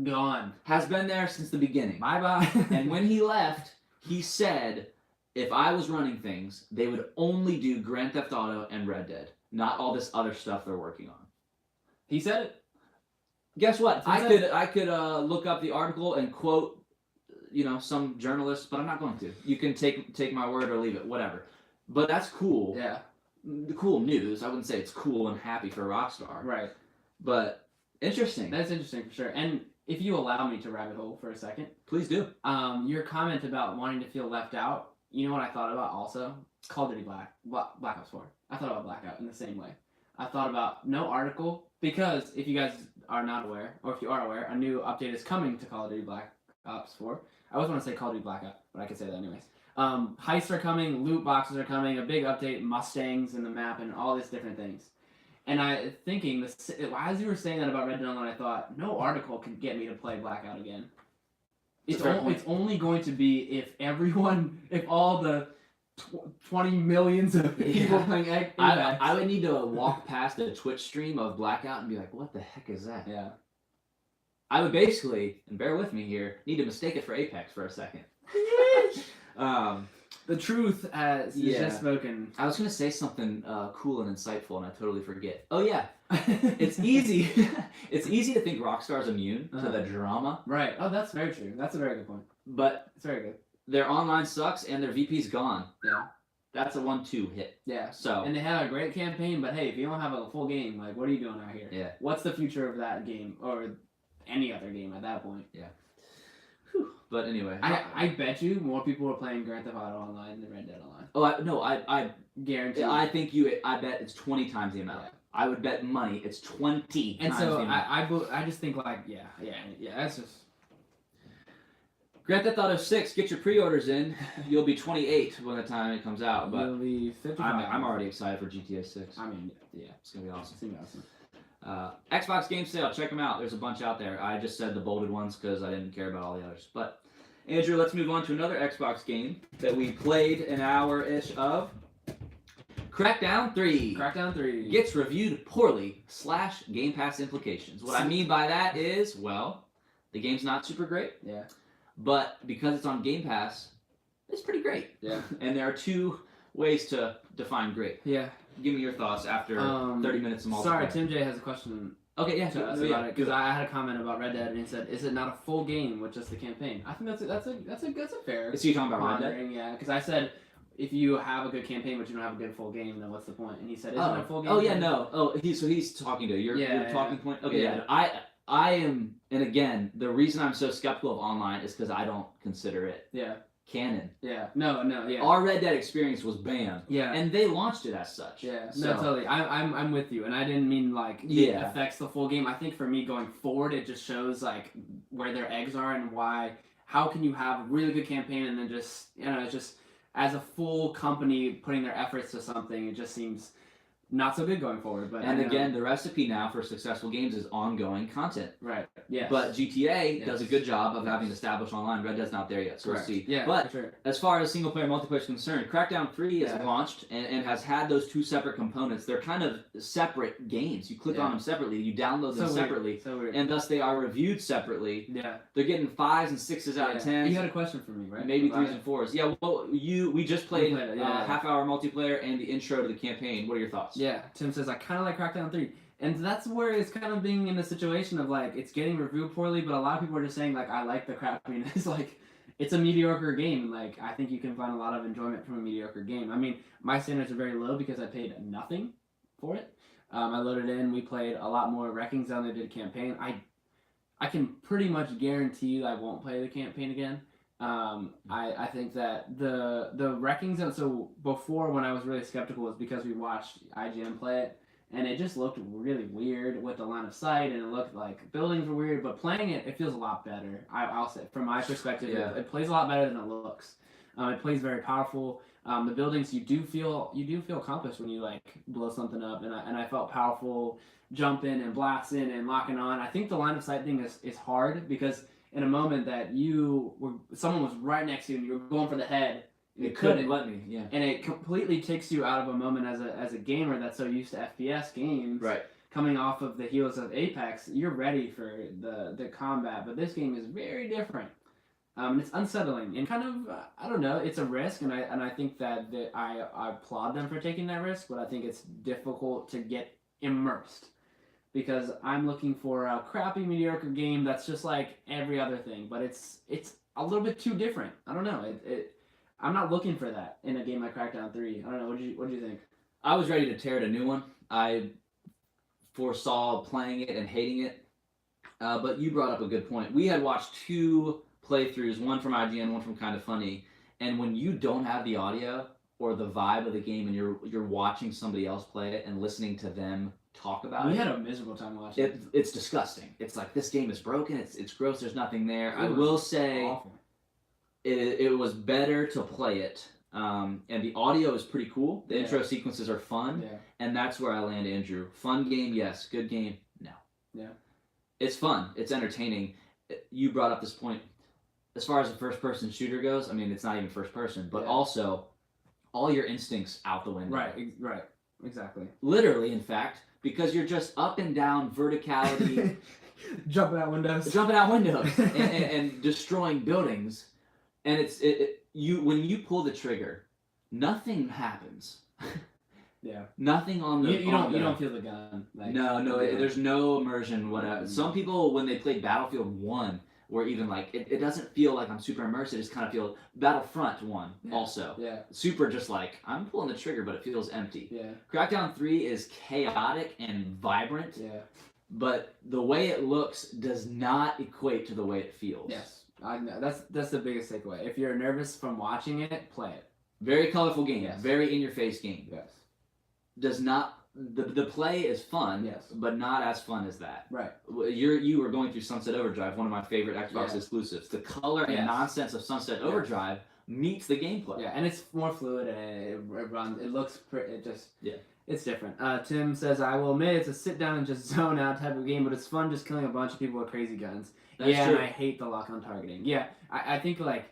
Gone. Has been there since the beginning. Bye-bye. And when he left, he said, if I was running things, they would only do Grand Theft Auto and Red Dead, not all this other stuff they're working on. He said it. Guess what? He said I could look up the article and quote, some journalists, but I'm not going to. You can take my word or leave it, whatever. But that's cool. Yeah. Cool news. I wouldn't say it's cool and happy for Rockstar. Right. But interesting. That's interesting for sure. And if you allow me to rabbit hole for a second, Please do. your comment about wanting to feel left out, you know what I thought about also? Call of Duty Black Ops 4. I thought about Blackout in the same way. I thought about no article, because if you guys are not aware, or if you are aware, a new update is coming to Call of Duty Black Ops 4. I always want to say Call of Duty Blackout, but I can say that anyways. Heists are coming, loot boxes are coming, a big update, Mustangs in the map, and all these different things. And as you were saying that about Red Dead Online, I thought, no article can get me to play Blackout again. It's only going to be if all the 20 millions of people playing Apex. I would need to walk past a Twitch stream of Blackout and be like, what the heck is that? Yeah. I would basically, and bear with me here, need to mistake it for Apex for a second. The truth is just spoken. I was going to say something cool and insightful, and I totally forget. Oh, yeah. It's easy. It's easy to think Rockstar's immune to the drama. Right. Oh, that's very true. That's a very good point. But it's very good. Their online sucks, and their VP's gone. Yeah. That's a 1-2 hit. Yeah. So. And they have a great campaign, but hey, if you don't have a full game, like, what are you doing out here? Yeah. What's the future of that game, or any other game at that point? Yeah. Whew. But anyway. I bet you more people are playing Grand Theft Auto Online than Red Dead Online. Oh, I guarantee. I bet it's 20 times the amount. Yeah. I would bet money it's 20 and times so the amount. I just think like, yeah, that's just... Grand Theft Auto 6, get your pre-orders in. You'll be 28 when the time it comes out. But you'll be 55. I'm already excited for GTA 6. I mean, yeah. It's going to be awesome. It's going to be awesome. Xbox Game Sale, check them out. There's a bunch out there. I just said the bolded ones because I didn't care about all the others. But, Andrew, let's move on to another Xbox game that we played an hour-ish of. Crackdown 3. Crackdown 3. Gets reviewed poorly / Game Pass implications. What I mean by that is, well, the game's not super great. Yeah. But because it's on Game Pass, it's pretty great. Yeah. And there are two ways to define great. Yeah. Give me your thoughts after 30 minutes of multiplayer. Sorry, Tim J has a question. Okay, yeah. To us about it, because I had a comment about Red Dead and he said, "Is it not a full game with just the campaign?" I think that's a fair. Is he talking about Red Dead? Yeah, because I said, if you have a good campaign but you don't have a good full game, then what's the point? And he said, "Isn't it a full game?" Oh yeah, no. Oh, he's talking to your talking point. Okay, yeah. I am, and again, the reason I'm so skeptical of online is because I don't consider it canon. Yeah. No. Yeah. Our Red Dead experience was banned. Yeah. And they launched it as such. Yeah. So. No, totally. I'm with you, and I didn't mean like it affects the full game. I think for me going forward, it just shows like where their eggs are and why. How can you have a really good campaign and then just it's just as a full company putting their efforts to something, it just seems not so good going forward. But again, the recipe now for successful games is ongoing content. Right. Yeah. But GTA does a good job of having established online. Red Dead's not there yet, so we'll see. Yeah. But for sure. As far as single player multiplayer is concerned, Crackdown 3 is launched and has had those two separate components. They're kind of separate games. You click on them separately, you download them separately, and thus they are reviewed separately. Yeah. They're getting 5s and 6s out of 10s. You had a question for me, right? Maybe 3s and 4s. Yeah. Well, we just played half-hour multiplayer and the intro to the campaign. What are your thoughts? Yeah. Tim says I kind of like Crackdown 3. And that's where it's kind of being in the situation of like it's getting reviewed poorly, but a lot of people are just saying like I like the crappiness. Like it's a mediocre game. Like I think you can find a lot of enjoyment from a mediocre game. I mean, my standards are very low because I paid nothing for it. I loaded in. We played a lot more Wrecking Zone than I did campaign. I can pretty much guarantee you I won't play the campaign again. I think that the Wrecking Zone. So before when I was really skeptical was because we watched IGN play it. And it just looked really weird with the line of sight, and it looked like buildings were weird. But playing it, it feels a lot better. I'll say, from my perspective, it plays a lot better than it looks. It plays very powerful. The buildings, you do feel accomplished when you like blow something up, and I felt powerful jumping and blasting and locking on. I think the line of sight thing is hard because in a moment that someone was right next to you and you were going for the head, It couldn't let me. Yeah. And it completely takes you out of a moment as a gamer that's so used to FPS games. Right. Coming off of the heels of Apex, you're ready for the combat, but this game is very different. It's unsettling and kind of I don't know. It's a risk, and I think that I applaud them for taking that risk, but I think it's difficult to get immersed because I'm looking for a crappy, mediocre game that's just like every other thing, but it's a little bit too different. I don't know. I'm not looking for that in a game like Crackdown 3. I don't know. What do you think? I was ready to tear it a new one. I foresaw playing it and hating it, but you brought up a good point. We had watched 2 playthroughs, one from IGN, one from Kind of Funny, and when you don't have the audio or the vibe of the game and you're watching somebody else play it and listening to them talk about We it, had a miserable time watching it. it's disgusting. It's like, this game is broken, it's gross, there's nothing there. It I was will say awful. it was better to play it, and the audio is pretty cool. The Yeah. intro sequences are fun, Yeah. and that's where I land, Andrew. Fun game, yes. Good game, no. Yeah. It's fun. It's entertaining. You brought up this point. As far as a first-person shooter goes, I mean, it's not even first-person, but Yeah. also all your instincts out the window. Right. Exactly. Literally, in fact, because you're just up and down verticality, Jumping out windows. jumping out windows and destroying buildings, and you when you pull the trigger, nothing happens. Yeah. Nothing on the You don't feel the gun. Like, No, yeah. there's no immersion, whatever. Mm. Some people, when they play Battlefield 1, or even like, it doesn't feel like I'm super immersed, it just kind of feels, Battlefront 1 Yeah. also. Yeah. Super just like, I'm pulling the trigger, but it feels empty. Yeah. Crackdown 3 is chaotic and vibrant, Yeah. but the way it looks does not equate to the way it feels. Yes. I know. That's the biggest takeaway. If you're nervous from watching it, play it. Very colorful game, Yes. very in-your-face game. Yes. Does not, the play is fun, Yes. but not as fun as that. Right. You were going through Sunset Overdrive, one of my favorite Xbox Yeah. exclusives. The color and Yes. nonsense of Sunset Overdrive meets the gameplay. Yeah, and it's more fluid and it runs. It looks pretty. It just. Yeah. It's different. Tim says, I will admit it's a sit down and just zone out type of game, but it's fun just killing a bunch of people with crazy guns. That's yeah, true. and I hate the lock on targeting. Yeah, I think like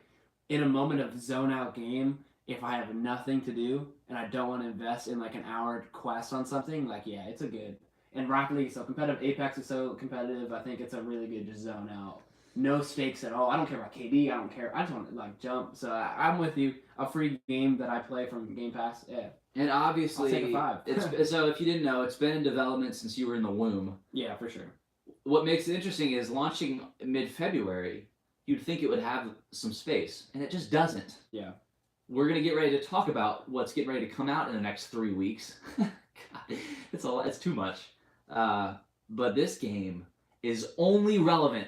in a moment of zone out game, if I have nothing to do and I don't want to invest in like an hour quest on something, like yeah, it's a good. And Rocket League is so competitive. Apex is so competitive. I think it's a really good just zone out. No stakes at all. I don't care about KD. I don't care. I just want to like jump. So I'm with you. A free game that I play from Game Pass. Yeah. And obviously, I'll take a 5. it's so if you didn't know, it's been in development since you were in the womb. Yeah, for sure. What makes it interesting is launching mid-February, you'd think it would have some space, and it just doesn't. Yeah. We're gonna get ready to talk about what's getting ready to come out in the next 3 weeks. God, it's too much. But this game is only relevant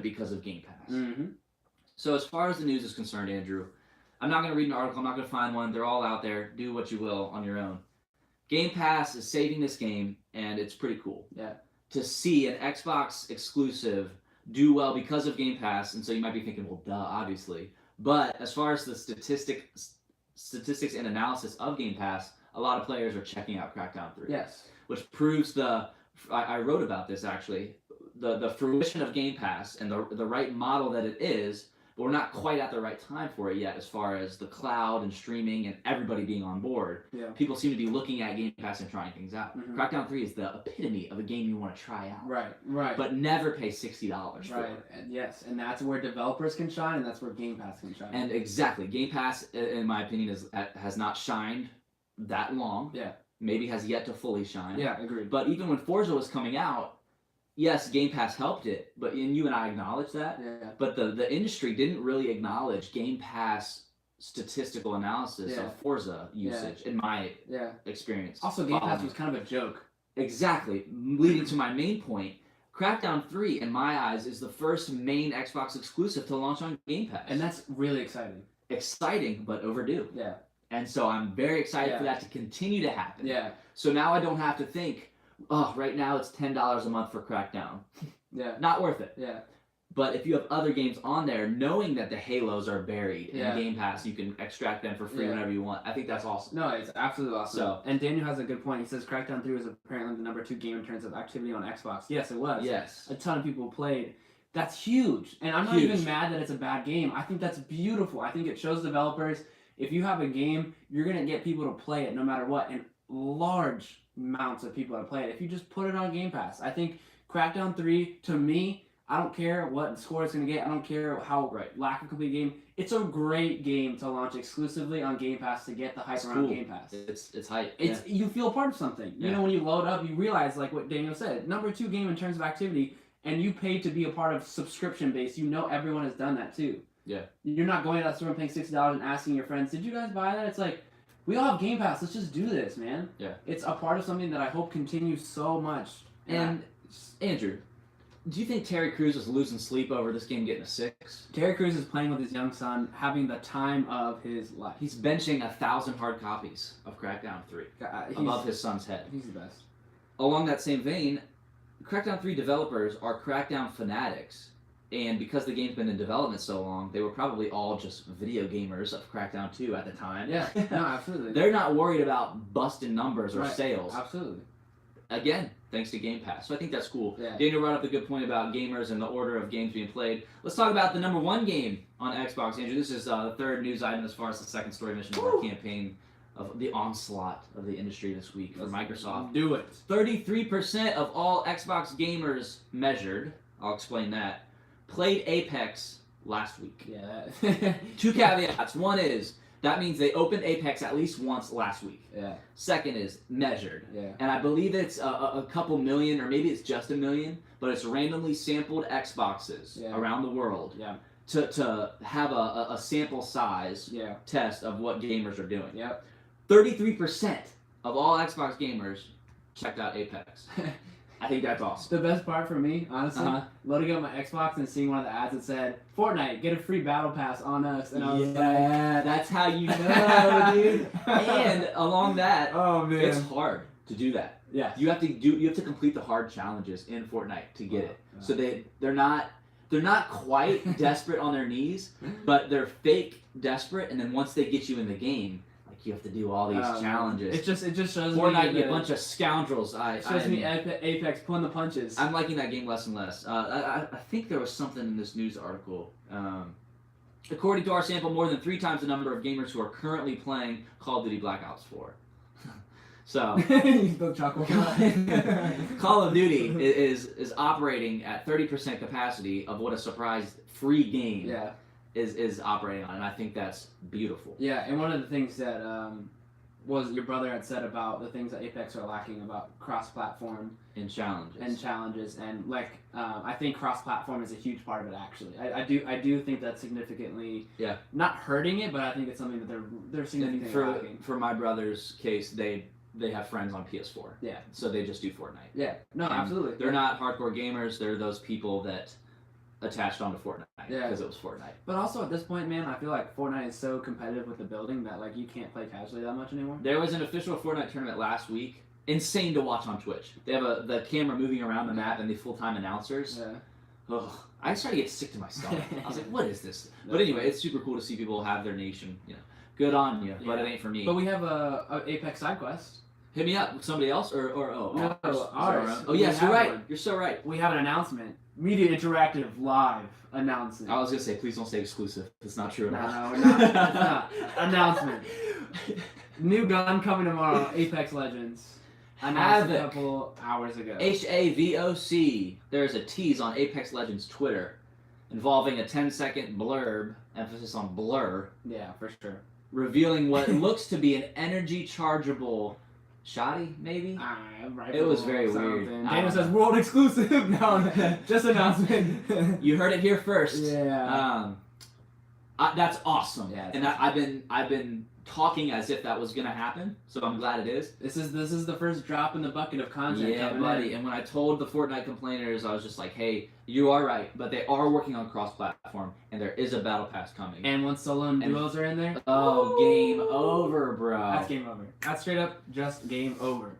because of Game Pass. Mm-hmm. So as far as the news is concerned, Andrew, I'm not going to read an article. I'm not going to find one. They're all out there. Do what you will on your own. Game Pass is saving this game, and it's pretty cool. Yeah. To see an Xbox exclusive do well because of Game Pass, and so you might be thinking, well, duh, obviously. But as far as the statistics and analysis of Game Pass, a lot of players are checking out Crackdown 3. Yes. Which proves I wrote about this actually, the fruition of Game Pass and the right model that it is, but we're not quite at the right time for it yet as far as the cloud and streaming and everybody being on board. Yeah. People seem to be looking at Game Pass and trying things out. Mhm. Crackdown 3 is the epitome of a game you want to try out. Right. But never pay $60 for Right. it. And yes, and that's where developers can shine, and that's where Game Pass can shine. And exactly, Game Pass, in my opinion, has not shined that long. Yeah. Maybe has yet to fully shine. Yeah, agreed. But even when Forza was coming out, yes, Game Pass helped it, and you and I acknowledge that. Yeah. But the industry didn't really acknowledge Game Pass statistical analysis Yeah. of Forza usage, in my Yeah. experience. Also, Game Pass Following. was kind of a joke. Exactly. Leading to my main point, Crackdown 3, in my eyes, is the first main Xbox exclusive to launch on Game Pass. And that's really exciting. exciting, but overdue. Yeah. And so I'm very excited Yeah. for that to continue to happen. Yeah. So now I don't have to think, oh, right now it's $10 a month for Crackdown. Yeah. Not worth it. Yeah. But if you have other games on there, knowing that the Halos are buried Yeah. in Game Pass, you can extract them for free Yeah. whenever you want. I think that's awesome. No, it's absolutely awesome. So- and Daniel has a good point. He says Crackdown 3 was apparently the number 2 game in terms of activity on Xbox. Yes, it was. Yes. A ton of people played. That's huge. And I'm not Huge. even mad that it's a bad game. I think that's beautiful. I think it shows developers, if you have a game, you're going to get people to play it no matter what. And large amounts of people to play it if you just put it on Game Pass. I think Crackdown 3, to me, I don't care what score it's going to get. I don't care how lack of complete game. It's a great game to launch exclusively on Game Pass to get the hype It's around cool. Game Pass. It's hype. It's You feel part of something. You Yeah. know, when you load up, you realize, like what Daniel said, number 2 game in terms of activity, and you pay to be a part of subscription base. You know everyone has done that too. Yeah. You're not going to that store and paying $60 and asking your friends, did you guys buy that? It's like, we all have Game Pass. Let's just do this, man. Yeah. It's a part of something that I hope continues so much. And Andrew, do you think Terry Crews is losing sleep over this game getting a 6? Terry Crews is playing with his young son, having the time of his life. He's benching 1,000 hard copies of Crackdown 3 above his son's head. He's the best. Along that same vein, Crackdown 3 developers are Crackdown fanatics, and because the game's been in development so long, they were probably all just video gamers of Crackdown 2 at the time. Yeah, no, absolutely. They're not worried about busting numbers or Right. sales. Absolutely. Again, thanks to Game Pass. So I think that's cool. Yeah. Daniel brought up a good point about gamers and the order of games being played. Let's talk about the number 1 game on Xbox. Andrew, this is the third news item as far as the second story mission of our campaign of the onslaught of the industry this week for Microsoft. Do it. 33% of all Xbox gamers measured, I'll explain that, played Apex last week. Yeah. 2 caveats. One is, that means they opened Apex at least once last week. Yeah. Second is measured. Yeah. And I believe it's a couple million, or maybe it's just 1 million, but it's randomly sampled Xboxes around the world Yeah. to have a sample size Yeah. test of what gamers are doing. Yep. 33% of all Xbox gamers checked out Apex. I think that's awesome. The best part for me, honestly, loading up my Xbox and seeing one of the ads that said, Fortnite, get a free battle pass on us. And I was Yeah, that's how you know, dude. And along that, oh man. it's hard to do that. Yeah. You have to complete the hard challenges in Fortnite to get it. So they're not quite desperate on their knees, but they're fake desperate, and then once they get you in the game, like you have to do all these challenges. It just shows Fortnite, me you a bunch of scoundrels. shows me Apex pulling the punches. I'm liking that game less and less. I think there was something in this news article. According to our sample, more than 3 times the number of gamers who are currently playing Call of Duty Black Ops 4. So, the chuckle. Call of Duty is operating at 30% capacity of what a surprise free game Yeah. is operating on, and I think that's beautiful. Yeah, and one of the things that was your brother had said about the things that Apex are lacking about cross-platform In challenges. and like I think cross-platform is a huge part of it. Actually, I do think that's significantly not hurting it, but I think it's something that they're significantly lacking. For my brother's case, they have friends on PS4. Yeah. So they just do Fortnite. Yeah. No, And absolutely. They're not hardcore gamers. They're those people that attached onto Fortnite because it was Fortnite. But also at this point, man, I feel like Fortnite is so competitive with the building that like you can't play casually that much anymore. There was an official Fortnite tournament last week. Insane to watch on Twitch. They have the camera moving around the map and the full-time announcers. Yeah. Ugh, I started to get sick to my stomach. I was like, what is this? But That's anyway, it's super cool to see people have their nation. You know, good on you, but Yeah. it ain't for me. But we have a Apex side quest. Hit me up. Somebody else or No, ours. Oh yes, We you're have right. one. You're so right. We have an announcement. Media Interactive live announcement. I was gonna say, please don't say exclusive. It's not true at all. No, we're not. It's not. Announcement. New gun coming tomorrow. Apex Legends. Announced a Havoc. couple hours ago. HAVOC. There's a tease on Apex Legends Twitter involving a 10-second blurb, emphasis on blur, Yeah, for sure. revealing what looks to be an energy chargeable shoddy, maybe? Rifle It was very something. weird. Daniel says world exclusive. No, just announcement. You heard it here first. Yeah. That's awesome. Yeah, it's and I've been talking as if that was gonna happen, so I'm glad it is. This is the first drop in the bucket of content. Yeah, coming buddy. in. And when I told the Fortnite complainers, I was just like, hey, you are right, but they are working on cross-platform, and there is a battle pass coming. And once solo and And- duos are in there, Oh, game over, bro. that's game over. That's straight up just game over.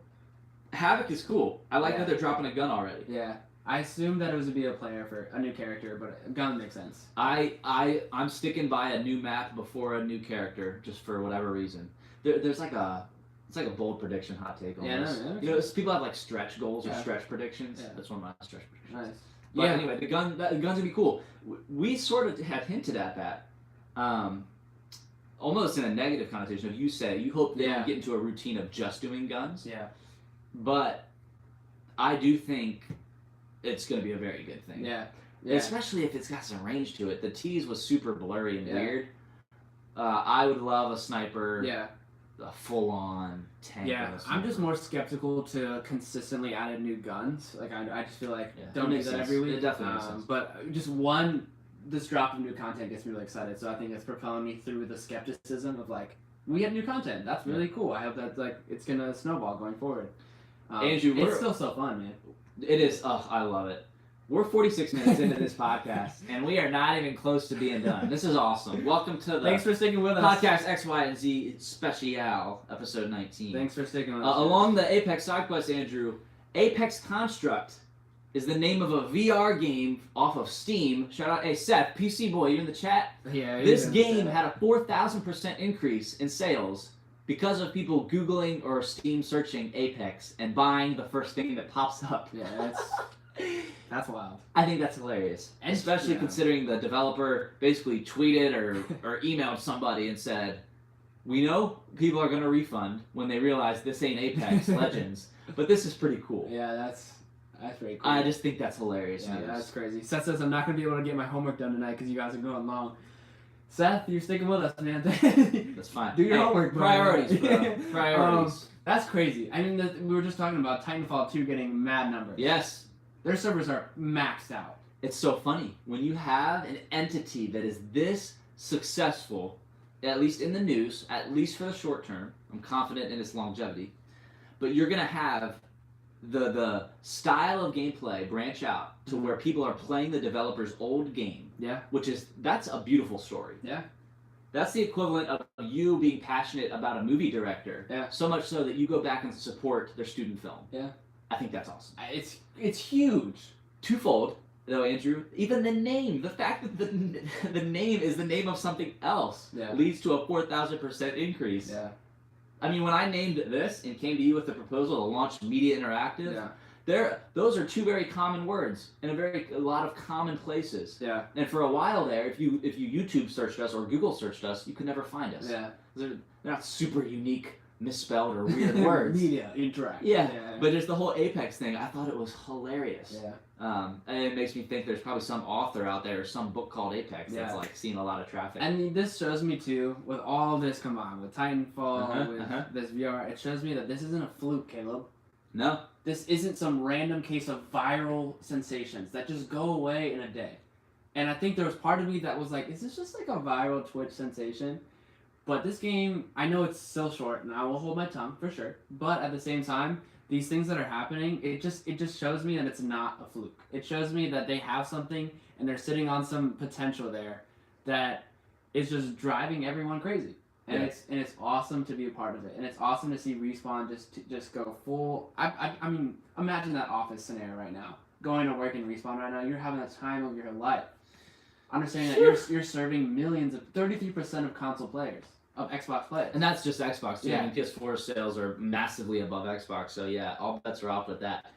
Havoc is cool. I like Yeah. that they're dropping a gun already. Yeah. I assumed that it was to be a player for a new character, but a gun makes sense. I'm sticking by a new map before a new character, just for whatever reason. There's like it's like a bold prediction, hot take on Yeah, this. no, You know, people have like stretch goals or Yeah. stretch predictions. Yeah. That's one of my stretch predictions. Nice. But Yeah. anyway, the gun's gonna be cool. We sort of had hinted at that, almost in a negative connotation. Of you say you hope they don't get into a routine of just doing guns. Yeah. But I do think it's gonna be a very good thing. Yeah. Especially if it's got some range to it. The tease was super blurry and Yeah. weird. I would love a sniper. Yeah. A full-on tank. Yeah, I'm just more skeptical to consistently added new guns. Like I just feel like don't do makes that sense. every week. It definitely makes sense. But just this drop of new content gets me really excited. So I think it's propelling me through the skepticism of like we have new content. That's really cool. I hope that like it's gonna snowball going forward. Andrew, it's still so fun, man. It is. Oh, I love it. We're 46 minutes into this podcast, and we are not even close to being done. This is awesome. Welcome to the Thanks for sticking with us. podcast X, Y, and Z Special, episode 19. Thanks for sticking with us. Along the Apex side quest, Andrew, Apex Construct is the name of a VR game off of Steam. Shout out, hey Seth, PC boy, you in the chat? Yeah. This game had a 4,000% increase in sales because of people Googling or Steam searching Apex and buying the first thing that pops up. Yeah, that's wild. I think that's hilarious, And- especially considering the developer basically tweeted or emailed somebody and said, "We know people are going to refund when they realize this ain't Apex Legends, but this is pretty cool." Yeah, that's pretty cool. I just think that's hilarious. Yeah, news. that's crazy. Seth says I'm not gonna be able to get my homework done tonight because you guys are going long. Seth, you're sticking with us, man. That's fine. Do your Hey, homework, bro. Priorities, bro. Priorities. That's crazy. I mean, we were just talking about Titanfall 2 getting mad numbers. Yes. Their servers are maxed out. It's so funny when you have an entity that is this successful, at least in the news, at least for the short term. I'm confident in its longevity, but you're gonna have the style of gameplay branch out to where people are playing the developer's old game. Yeah. That's a beautiful story. Yeah. That's the equivalent of you being passionate about a movie director. Yeah. So much so that you go back and support their student film. Yeah. I think that's awesome. It's huge. Twofold, though, Andrew. Even the name, the fact that the name is the name of something else, leads to a 4,000% increase. Yeah. I mean, when I named this and came to you with the proposal to launch Media Interactive, those are two very common words in a lot of common places. Yeah. And for a while there, if you YouTube searched us or Google searched us, you could never find us. Yeah. They're not super unique, misspelled, or weird words. Media Interactive. Yeah. But just the whole Apex thing, I thought it was hilarious. Yeah. And it makes me think there's probably some author out there or some book called Apex that's like seeing a lot of traffic. And this shows me too, with all this combined, with Titanfall, with this VR, it shows me that this isn't a fluke, Caleb. No. This isn't some random case of viral sensations that just go away in a day. And I think there was part of me that was like, is this just like a viral Twitch sensation? But this game, I know it's still short, and I will hold my tongue for sure. But at the same time, these things that are happening, it just shows me that it's not a fluke. It shows me that they have something, and they're sitting on some potential there that is just driving everyone crazy. And it's awesome to be a part of it, and it's awesome to see Respawn just go full. I mean, imagine that office scenario right now, going to work in Respawn right now. You're having the time of your life. Understanding that you're serving millions of 33% of console players, of Xbox players, And that's just Xbox too. Yeah. I mean, PS4 sales are massively above Xbox, so yeah, all bets are off with that.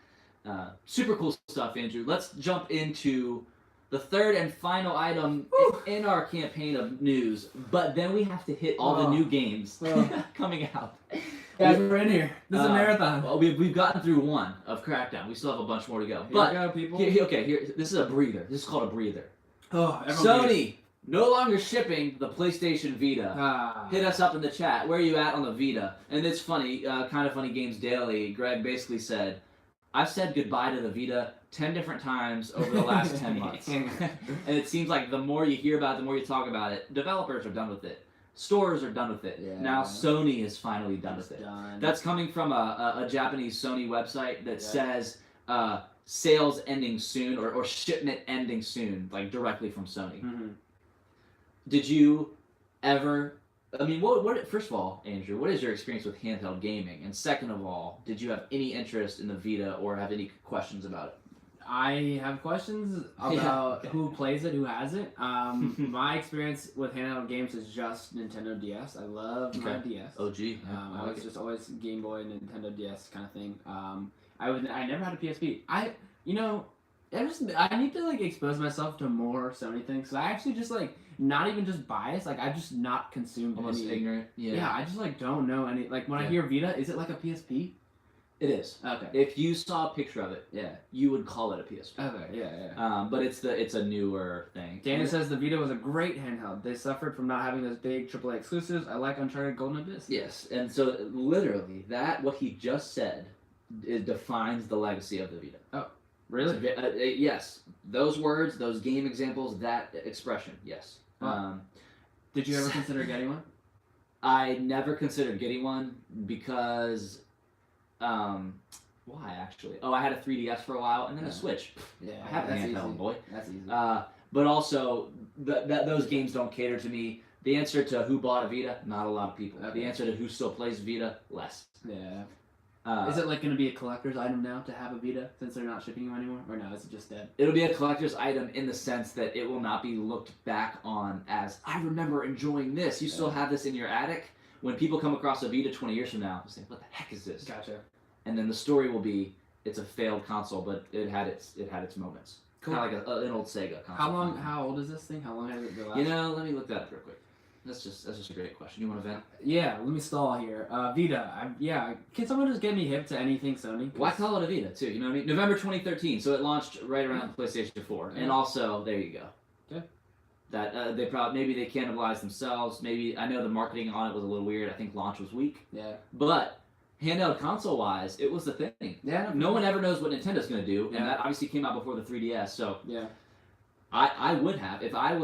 Super cool stuff, Andrew. Let's jump into the third and final item in our campaign of news, but then we have to hit all the new games coming out. Guys, we're in here. This is a marathon. Well, we've gotten through one of Crackdown. We still have a bunch more to go. But Here we go, people. here, this is a breather. This is called a breather. Oh, Sony no longer shipping the PlayStation Vita. Ah. Hit us up in the chat. Where are you at on the Vita? And it's funny, Kind of Funny Games Daily, Greg basically said, I've said goodbye to the Vita 10 different times over the last 10 months. And it seems like the more you hear about it, the more you talk about it, developers are done with it. Stores are done with it. Yeah. Now Sony is finally done with it. Done. That's coming from a Japanese Sony website that says sales ending soon or shipment ending soon, like directly from Sony. Mm-hmm. Did you ever? I mean, what? First of all, Andrew, what is your experience with handheld gaming? And second of all, did you have any interest in the Vita or have any questions about it? I have questions about who plays it, who has it. My experience with handheld games is just Nintendo DS. I love my DS. OG. I was just always Game Boy, Nintendo DS kind of thing. I never had a PSP. I need to like expose myself to more Sony things. So I actually just like not even just biased. Like I just not consumed Almost any. ignorant. Yeah, I just like don't know any. Like when I Yeah. hear Vita, is it like a PSP? It is. Okay. If you saw a picture of it, Yeah. you would call it a PSP. Okay. Yeah. But it's a newer thing. Daniel says the Vita was a great handheld. They suffered from not having those big AAA exclusives. I like Uncharted Golden Abyss. Yes, and so literally what he just said, it defines the legacy of the Vita. Really? Yes, those words, those game examples, that expression. Yes. Wow. Did you ever consider getting one? I never considered getting one because, why actually? Oh, I had a 3DS for a while and then a Switch. Yeah. I have a that's handheld, easy. boy. That's easy. But also, those games don't cater to me. The answer to who bought a Vita, not a lot of people. Okay. The answer to who still plays Vita, less. Yeah. Uh, Is it like going to be a collector's item now to have a Vita since they're not shipping you anymore? Or no, is it just dead? It'll be a collector's item in the sense that it will not be looked back on as, I remember enjoying this. You still have this in your attic. When people come across a Vita 20 years from now, they'll say, what the heck is this? Gotcha. And then the story will be, it's a failed console, but it had its moments. Cool. Kind of like an old Sega console. How old is this thing? How long has it been last? You know, let me look that up real quick. That's just a great question. You want to vent? Yeah, let me stall here. Vita. Can someone just get me hip to anything Sony? Why call it a Vita, too? You know what I mean? November 2013, so it launched right around PlayStation 4. Yeah. And also, there you go. Okay. That maybe they cannibalized themselves. Maybe, I know the marketing on it was a little weird. I think launch was weak. Yeah. But handheld console-wise, it was the thing. Yeah. No one ever knows what Nintendo's going to do, Yeah. and that obviously came out before the 3DS. So Yeah. I would have if I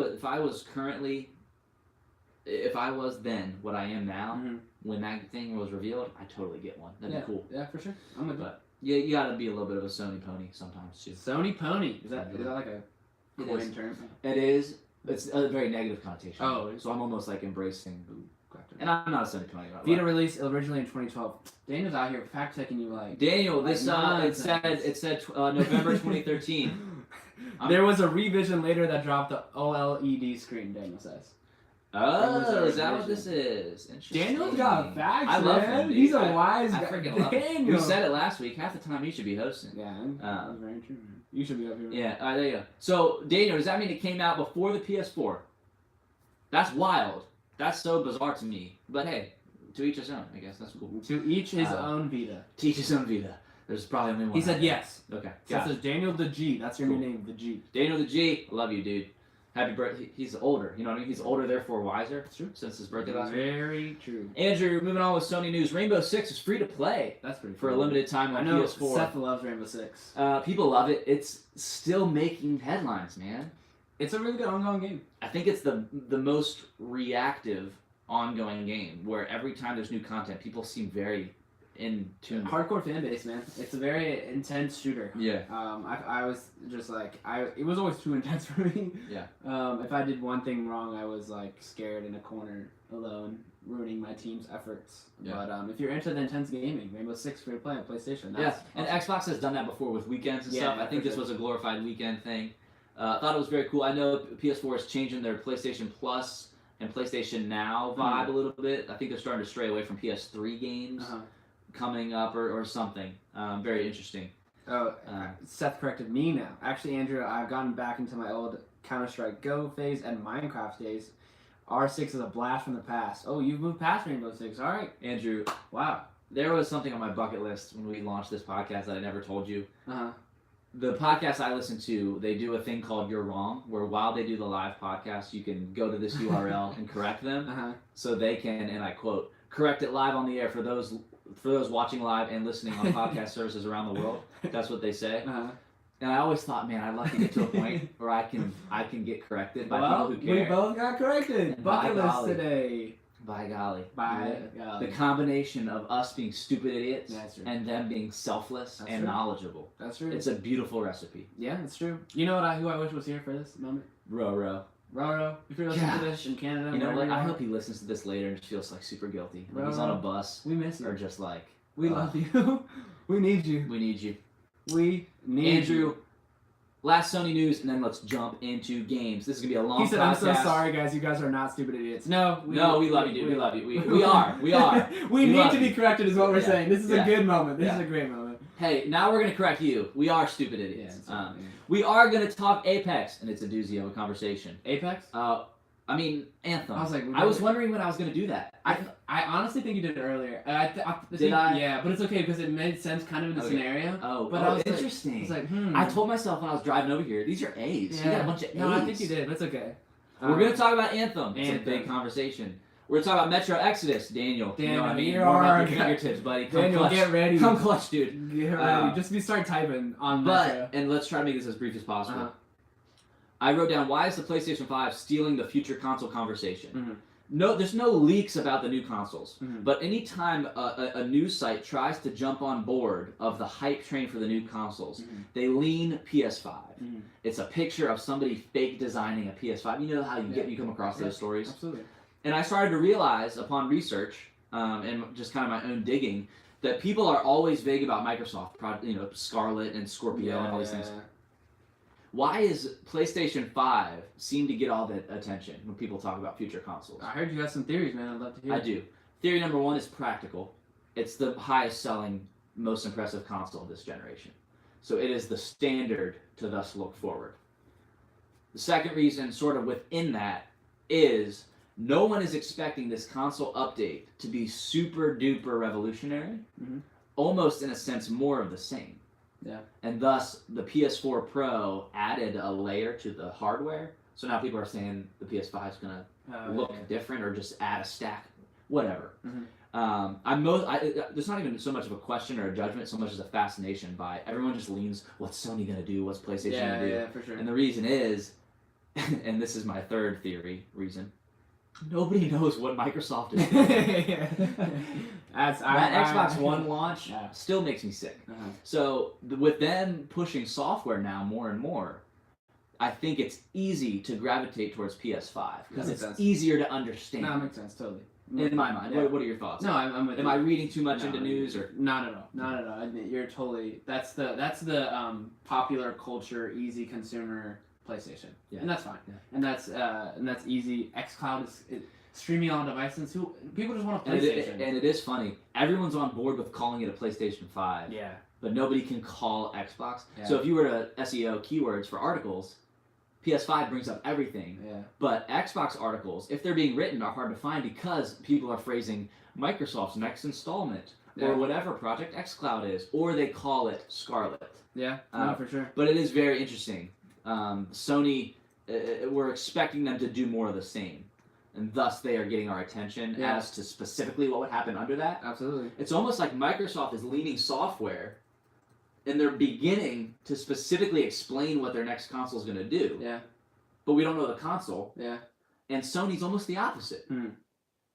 was then what I am now. Mhm. When that thing was revealed, I'd totally get one. That'd Yeah. be cool. Yeah, for sure. I'm with But you got to be a little bit of a Sony pony sometimes too. you. Sony Pony. Is that like a It coin is. term? It is. It's a very negative connotation. Oh. So I'm almost like embracing. Gotcha. And I'm not a Sony pony. By the Vita way. released originally in 2012. Daniel's out here fact checking you like. Daniel, this Like it said November 2013. There was a revision later that dropped the OLED screen. Daniel says. Oh, is that what this is? Interesting. Daniel's got facts, I love man. him, dude. He's a wise I guy. freaking love him. Daniel. We said it last week. Half the time he should be hosting. Yeah, that's very true. Man. You should be up here. Yeah, there you go. So, Daniel, does that mean it came out before the PS4? That's wild. That's so bizarre to me. But hey, to each his own, I guess. That's cool. To each his own Vita. Teach his own Vita. There's probably only one. He said yes. Okay. So it Got it. says Daniel the G. That's your Cool. new name, the G. Daniel the G, I love you, dude. Happy birthday. He's older. You know what I mean? He's older, therefore wiser. That's true. Since his birthday last week. Very true. Andrew, moving on with Sony news. Rainbow Six is free to play That's pretty for a cool. limited time I on know PS4. Seth loves Rainbow Six. People love it. It's still making headlines, man. It's a really good ongoing game. I think it's the most reactive ongoing game where every time there's new content, people seem very in tune. Hardcore fan base, man. It's a very intense shooter. Yeah. I was just like it was always too intense for me. Yeah. If I did one thing wrong, I was like scared in a corner alone, ruining my team's efforts. Yeah. But if you're into the intense gaming, Rainbow Six free to play on PlayStation. Yeah, That's and awesome. Xbox has done that before with weekends and Yeah, stuff. yeah, I think for this sure. was a glorified weekend thing. Thought it was very cool. I know PS4 is changing their PlayStation Plus and PlayStation Now vibe a little bit. I think they're starting to stray away from PS3 games coming up or something. Very interesting. Oh, Seth corrected me now. Actually, Andrew, I've gotten back into my old Counter-Strike Go phase and Minecraft days. R6 is a blast from the past. Oh, you've moved past Rainbow Six. All right. Andrew, Wow. there was something on my bucket list when we launched this podcast that I never told you. Uh-huh. The podcast I listen to, they do a thing called You're Wrong, where while they do the live podcast, you can go to this URL and correct them. Uh-huh. So they can, and I quote, correct it live on the air for those watching live and listening on podcast services around the world. That's what they say. Uh-huh. And I always thought, man, I'd love to get to a point where I can get corrected by Well, people who care. we both got corrected. And Bucket by list golly. today. By golly. By The golly. combination of us being stupid idiots That's true. and them being selfless That's and true. knowledgeable. That's true. It's a beautiful recipe. Yeah, that's true. You know who I wish was here for this moment? Roro. Roro, if you're listening to Gosh. this in Canada, You know wherever what? I are, hope he listens to this later and just feels like super guilty. When he's Roro. on a bus we miss or you. just like, We love you. We need you. we need you. We need Andrew, you. last Sony news, and then let's jump into games. This is going to be a long He said, podcast. I'm so sorry, guys. You guys are not stupid idiots. No, We love you, dude. We love you. We are. We are. we We need love to be you. corrected is what we're Yeah. saying. This is Yeah. a good moment. This Yeah. is a great moment. Hey, now we're gonna correct you. We are stupid Yeah, idiots. it's yeah. We are gonna talk Apex, and it's a doozy of a conversation. Apex? I mean Anthem. I was like, I was wondering when I was gonna do that. I honestly think you did it earlier. Did I? Yeah, but it's okay because it made sense kind of in the Okay. scenario. Oh, But I was interesting. It's like, I told myself when I was driving over here, these are A's. Yeah. You got a bunch of A's. No, I think you did. That's okay. We're gonna talk about Anthem. It's a Anthem. big conversation. We're gonna talk about Metro Exodus, Daniel. You know what I mean? you're Warm up our your guy. fingertips, buddy. Come Daniel, clutch. get ready. Come clutch, dude. Get ready. Just start typing on Metro. And let's try to make this as brief as possible. Uh-huh. I wrote down, why is the PlayStation 5 stealing the future console conversation? Mhm. No, there's no leaks about the new consoles. Mhm. But anytime a news site tries to jump on board of the hype train for the new consoles, Mhm. they lean PS5. Mhm. It's a picture of somebody fake designing a PS5. You know how you come across those stories? Absolutely. And I started to realize upon research and just kind of my own digging that people are always vague about Microsoft, Scarlet and Scorpio and all these things. Why is PlayStation 5 seem to get all the attention when people talk about future consoles? I heard you got some theories, man. I'd love to hear. I do. Theory number one is practical. It's the highest selling, most impressive console of this generation. So it is the standard to thus look forward. The second reason, sort of within that, is no one is expecting this console update to be super duper revolutionary. Mhm. Almost in a sense more of the same. Yeah. And thus the PS4 Pro added a layer to the hardware. So now people are saying the PS5 is gonna look different or just add a stack, whatever. Mhm. There's not even so much of a question or a judgment, so much as a fascination by everyone just leans, what's Sony gonna do? What's PlayStation gonna do? Yeah, for sure. And the reason is, and this is my third reason, nobody knows what Microsoft is doing. That Xbox One launch still makes me sick. Uh-huh. So with them pushing software now more and more, I think it's easy to gravitate towards PS5 because it's easier to understand. No, it makes sense, totally. In my mind, Yeah. what are your thoughts? No, I'm with Am you. I reading too much No, into news or? Not at all. Not at all. I think you're totally. That's the popular culture, easy consumer PlayStation, and that's fine. Yeah. And that's easy. XCloud is streaming on devices. People just want a And PlayStation. it is funny. Everyone's on board with calling it a PlayStation 5. Yeah. But nobody can call Xbox. Yeah. So if you were to SEO keywords for articles, PS5 brings up everything. Yeah. But Xbox articles, if they're being written, are hard to find because people are phrasing Microsoft's next installment or whatever Project xCloud is, or they call it Scarlet. Yeah. No, for sure. But it is very interesting. Sony, we're expecting them to do more of the same. And thus they are getting our attention as to specifically what would happen under that. Absolutely. It's almost like Microsoft is leaning software and they're beginning to specifically explain what their next console is going to do. Yeah. But we don't know the console. Yeah. And Sony's almost the opposite. Hmm.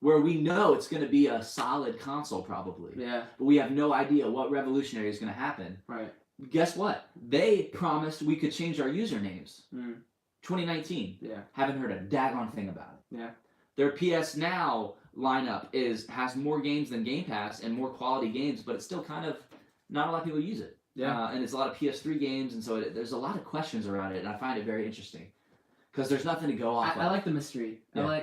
Where we know it's going to be a solid console probably. Yeah. But we have no idea what revolutionary is going to happen. Right. Guess what? They promised we could change our usernames. Hmm. 2019. Yeah. Haven't heard a daggone thing about it. Yeah. Their PS Now lineup has more games than Game Pass and more quality games, but it's still kind of not a lot of people use it. Yeah. And it's a lot of PS3 games, and so there's a lot of questions around it, and I find it very interesting because there's nothing to go off of. I like the mystery. Yeah.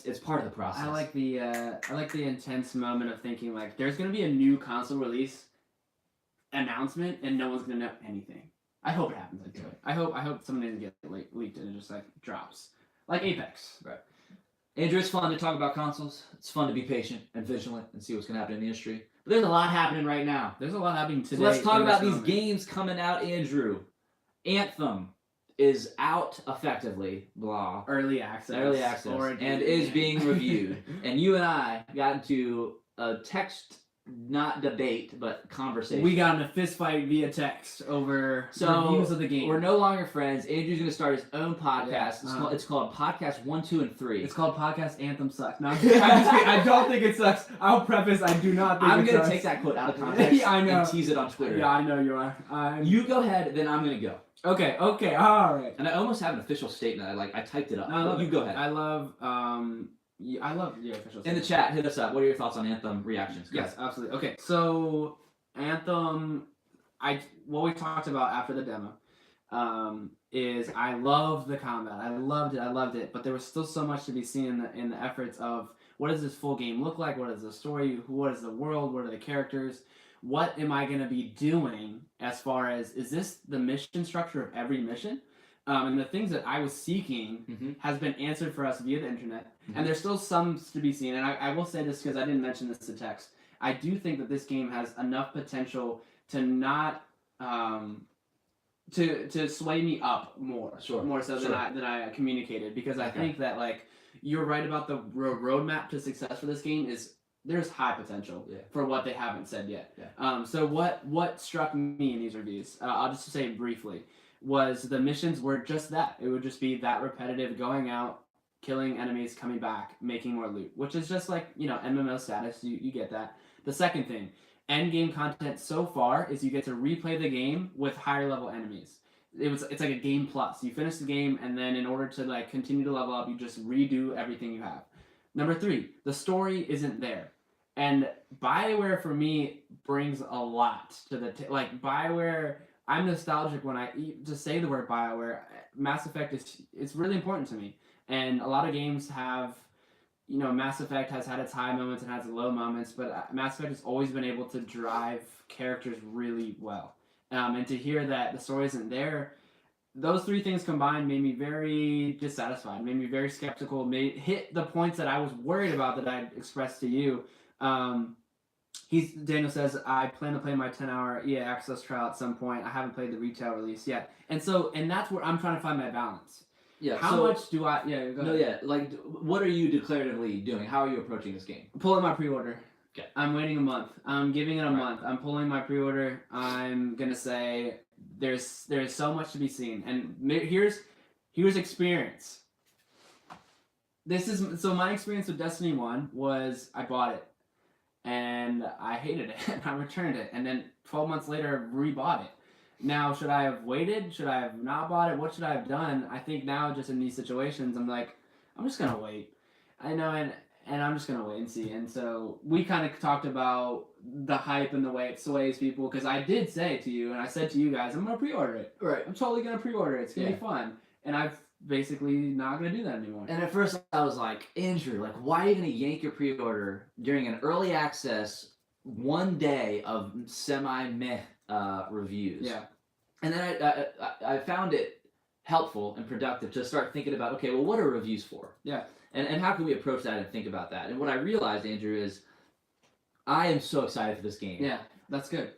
It's part of the process. I like the intense moment of thinking like there's gonna be a new console release announcement and no one's gonna know anything. I hope it happens like that. I hope something doesn't get leaked and it just like drops like Apex. Right. Andrew, it's fun to talk about consoles. It's fun to be patient and vigilant and see what's going to happen in the industry. But there's a lot happening right now. There's a lot happening today. So let's talk in about this these moment. games coming out, Andrew. Anthem is out effectively, blah. Early access. And is being reviewed. And you and I got into a text, not debate, but conversation. We got in a fist fight via text over reviews of the game. We're no longer friends. Andrew's going to start his own podcast. Yeah. It's called Podcast 1, 2, and 3. It's called Podcast Anthem Sucks. No, I'm just kidding. I don't think it sucks. I'll preface, I do not think I'm it going sucks. to take that quote out of context Yeah, I know. and tease it on Twitter. Yeah, I know you are. You go ahead, then I'm going to go. Okay, all right. And I almost have an official statement. I typed it up. No, I love you it. go ahead. I love your official In the statement. chat, hit us up. What are your thoughts on Anthem reactions? Yes, absolutely. Okay, so Anthem, what we talked about after the demo, is I loved the combat. I loved it. But there was still so much to be seen in the efforts of what does this full game look like? What is the story? What is the world? What are the characters? what am I going to be doing as far as, is this the mission structure of every mission? And the things that I was seeking has been answered for us via the internet. And there's still some to be seen. And I will say this because I didn't mention this to text. I do think that this game has enough potential to not to sway me up more so than I communicated, because I think that like you're right about the roadmap to success for this game is there's high potential for what they haven't said yet. So what struck me in these reviews, I'll just say briefly, was the missions were just that. It would just be that repetitive, going out, killing enemies, coming back, making more loot, which is just like, you know, MMO status. You get that. The second thing, end game content so far is you get to replay the game with higher level enemies. It's like a game plus. You finish the game, and then in order to like continue to level up, you just redo everything you have. Number 3, the story isn't there. And BioWare for me brings a lot to the like BioWare. I'm nostalgic when I just say the word BioWare. Mass Effect it's really important to me, and a lot of games have, you know, Mass Effect has had its high moments and has its low moments, but Mass Effect has always been able to drive characters really well. And to hear that the story isn't there, those 3 things combined made me very dissatisfied, made me very skeptical, hit the points that I was worried about that I expressed to you. Daniel says, I plan to play my 10-hour EA Access trial at some point. I haven't played the retail release yet. And that's where I'm trying to find my balance. Yeah. How much do I... Yeah, go ahead. No, yeah. Like, what are you declaratively doing? How are you approaching this game? Pulling my pre-order. Okay. I'm waiting a month. I'm giving it a month. I'm pulling my pre-order. I'm going to say there's so much to be seen. And here's experience. So my experience with Destiny 1 was I bought it. And I hated it, and I returned it, and then 12 months later, rebought it. Now, should I have waited? Should I have not bought it? What should I have done? I think now, just in these situations, I'm like, I'm just gonna wait. I know, and I'm just gonna wait and see. And so we kind of talked about the hype and the way it sways people, because I did say to you, and I said to you guys, I'm gonna pre-order it. Right. I'm totally gonna pre-order it. It's gonna be fun. And I've basically not gonna do that anymore. And at first I was like, Andrew, like, why are you gonna yank your pre-order during an early access 1 day of semi-meh reviews? Yeah. And then I found it helpful and productive to start thinking about, okay, well, what are reviews for? Yeah. And how can we approach that and think about that? And what I realized, Andrew, is I am so excited for this game. Yeah, that's good.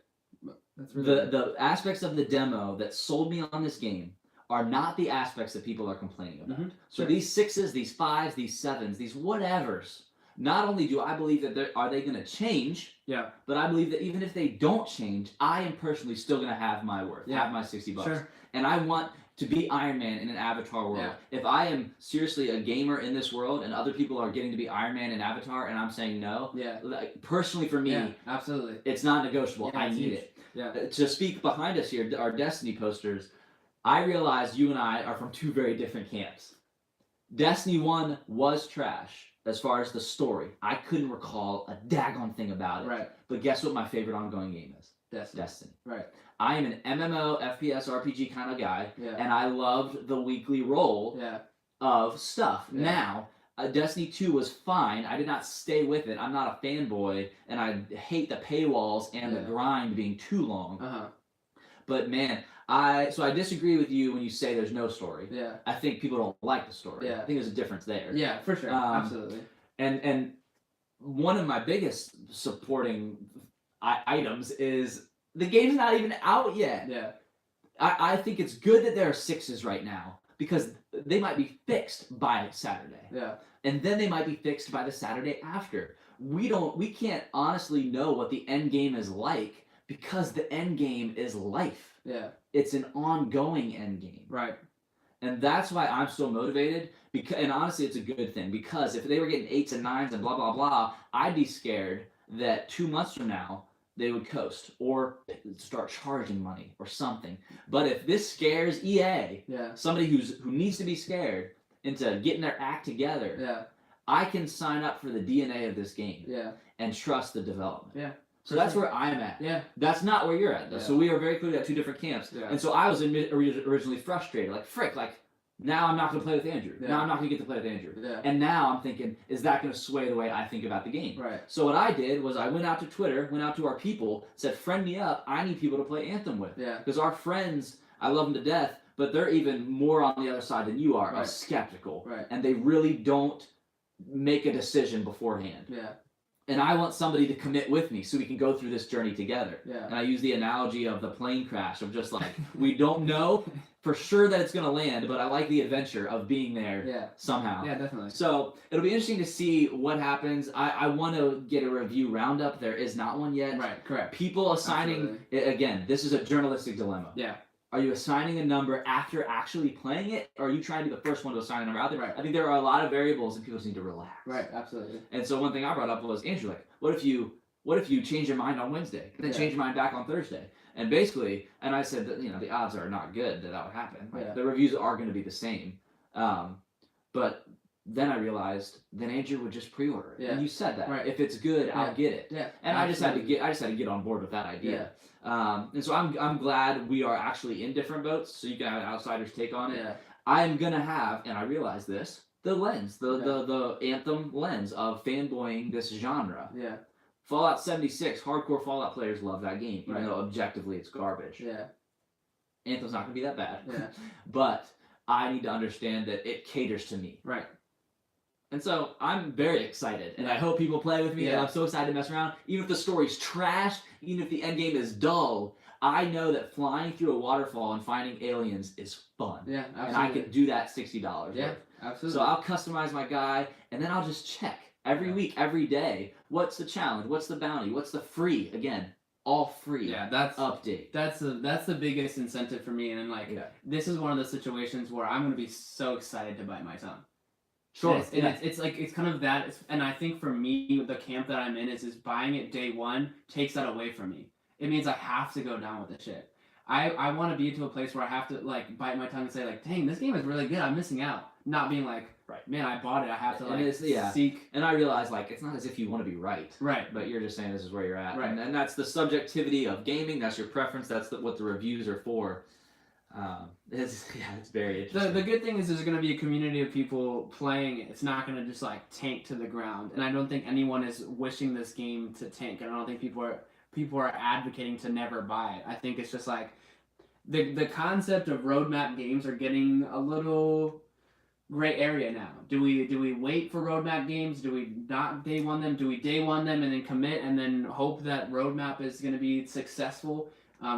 That's really good. The aspects of the demo that sold me on this game are not the aspects that people are complaining about. So these 6s, these 5s, these 7s, these whatevers, not only do I believe that are they going to change, but I believe that even if they don't change, I am personally still going to have my worth, have my $60. Sure. And I want to be Iron Man in an Avatar world. If I am seriously a gamer in this world and other people are getting to be Iron Man in Avatar and I'm saying no, like, personally for me, absolutely, it's not negotiable. I need it. To speak behind us here, our Destiny posters, I realize you and I are from 2 very different camps. Destiny 1 was trash as far as the story. I couldn't recall a daggone thing about it. Right. But guess what my favorite ongoing game is? Destiny. Right. I am an MMO, FPS, RPG kind of guy, and I loved the weekly roll of stuff. Now, Destiny 2 was fine. I did not stay with it. I'm not a fanboy, and I hate the paywalls and the grind being too long. But man, I disagree with you when you say there's no story. I think people don't like the story. I think there's a difference there. Yeah, for sure. Absolutely. And one of my biggest supporting items is the game's not even out yet. I think it's good that there are 6s right now, because they might be fixed by Saturday. And then they might be fixed by the Saturday after. We can't honestly know what the end game is like, because the end game is life. It's an ongoing end game. Right. And that's why I'm so motivated. And honestly, it's a good thing, because if they were getting 8s and 9s and blah, blah, blah, I'd be scared that 2 months from now, they would coast or start charging money or something. But if this scares EA, somebody who needs to be scared into getting their act together, I can sign up for the DNA of this game and trust the development. So that's where I'm at. That's not where you're at, though. So we are very clearly at 2 different camps. And so I was originally frustrated. Like, frick, like, Now I'm not going to play with Andrew. Yeah. Now I'm not going to get to play with Andrew. Yeah. And now I'm thinking, is that going to sway the way I think about the game? Right. So what I did was I went out to Twitter, went out to our people, said, friend me up. I need people to play Anthem with. Yeah. Because our friends, I love them to death, but they're even more on the other side than you are, Right. skeptical. Right. And they really don't make a decision beforehand. Yeah. And I want somebody to commit with me so we can go through this journey together. Yeah. And I use the analogy of the plane crash of just like, we don't know for sure that it's going to land, but I like the adventure of being there Yeah. somehow. Yeah, definitely. So it'll be interesting to see what happens. I want to get a review roundup. There is not one yet. Right, correct. People assigning, again, this is a journalistic dilemma. Yeah. Are you assigning a number after actually playing it, or are you trying to be the first one to assign a number out there? Right. I think there are a lot of variables and people just need to relax. Right, absolutely. And so one thing I brought up was, Andrew, like, what if you change your mind on Wednesday and then Yeah. change your mind back on Thursday? And basically, and I said that, the odds are not good that would happen. Like, Yeah. the reviews are going to be the same. But then I realized, then Andrew would just pre-order it. Yeah. And you said that. Right. If it's good, Yeah. I'll get it. Yeah. And I just had absolutely. to get on board with that idea. And so I'm glad we are actually in different boats, so you can have an outsider's take on it. Yeah. I'm gonna have, and I realize this, the lens, the Anthem lens of fanboying this genre. Yeah. Fallout 76, hardcore Fallout players love that game, even Right. though objectively it's garbage. Yeah. Anthem's not gonna be that bad. Yeah. But I need to understand that it caters to me. Right. And so I'm very excited, and I Yeah. hope people play with me, and Yeah. I'm so excited to mess around. Even if the story's trash, even if the end game is dull, I know that flying through a waterfall and finding aliens is fun. Yeah, absolutely. And I can do that $60 Yeah, worth. absolutely. So I'll customize my guy, and then I'll just check every week, every day. What's the challenge? What's the bounty? What's the free? Again, all free. yeah, that's Update. that's the biggest incentive for me, and like Yeah. this is one of the situations where I'm gonna be so excited to bite my tongue. Sure. And it's like it's kind of that, and I think for me the camp that I'm in is buying it day one takes that away from me. It means I have to go down with the shit. I want to be to a place where I have to like bite my tongue and say like, dang, this game is really good. I'm missing out. Not being like, Right. man, I bought it. I have to And like it's- yeah. seek. And I realize, like, it's not as if you want to be right. Right. But you're just saying this is where you're at. Right. And that's the subjectivity of gaming. That's your preference. That's what the reviews are for. It's very interesting. The good thing is there's going to be a community of people playing it. It's not going to just like tank to the ground. And I don't think anyone is wishing this game to tank. And I don't think people are advocating to never buy it. I think it's just like the concept of roadmap games are getting a little gray area now. Do we wait for roadmap games? Do we not day one them? Do we day one them and then commit and then hope that roadmap is going to be successful?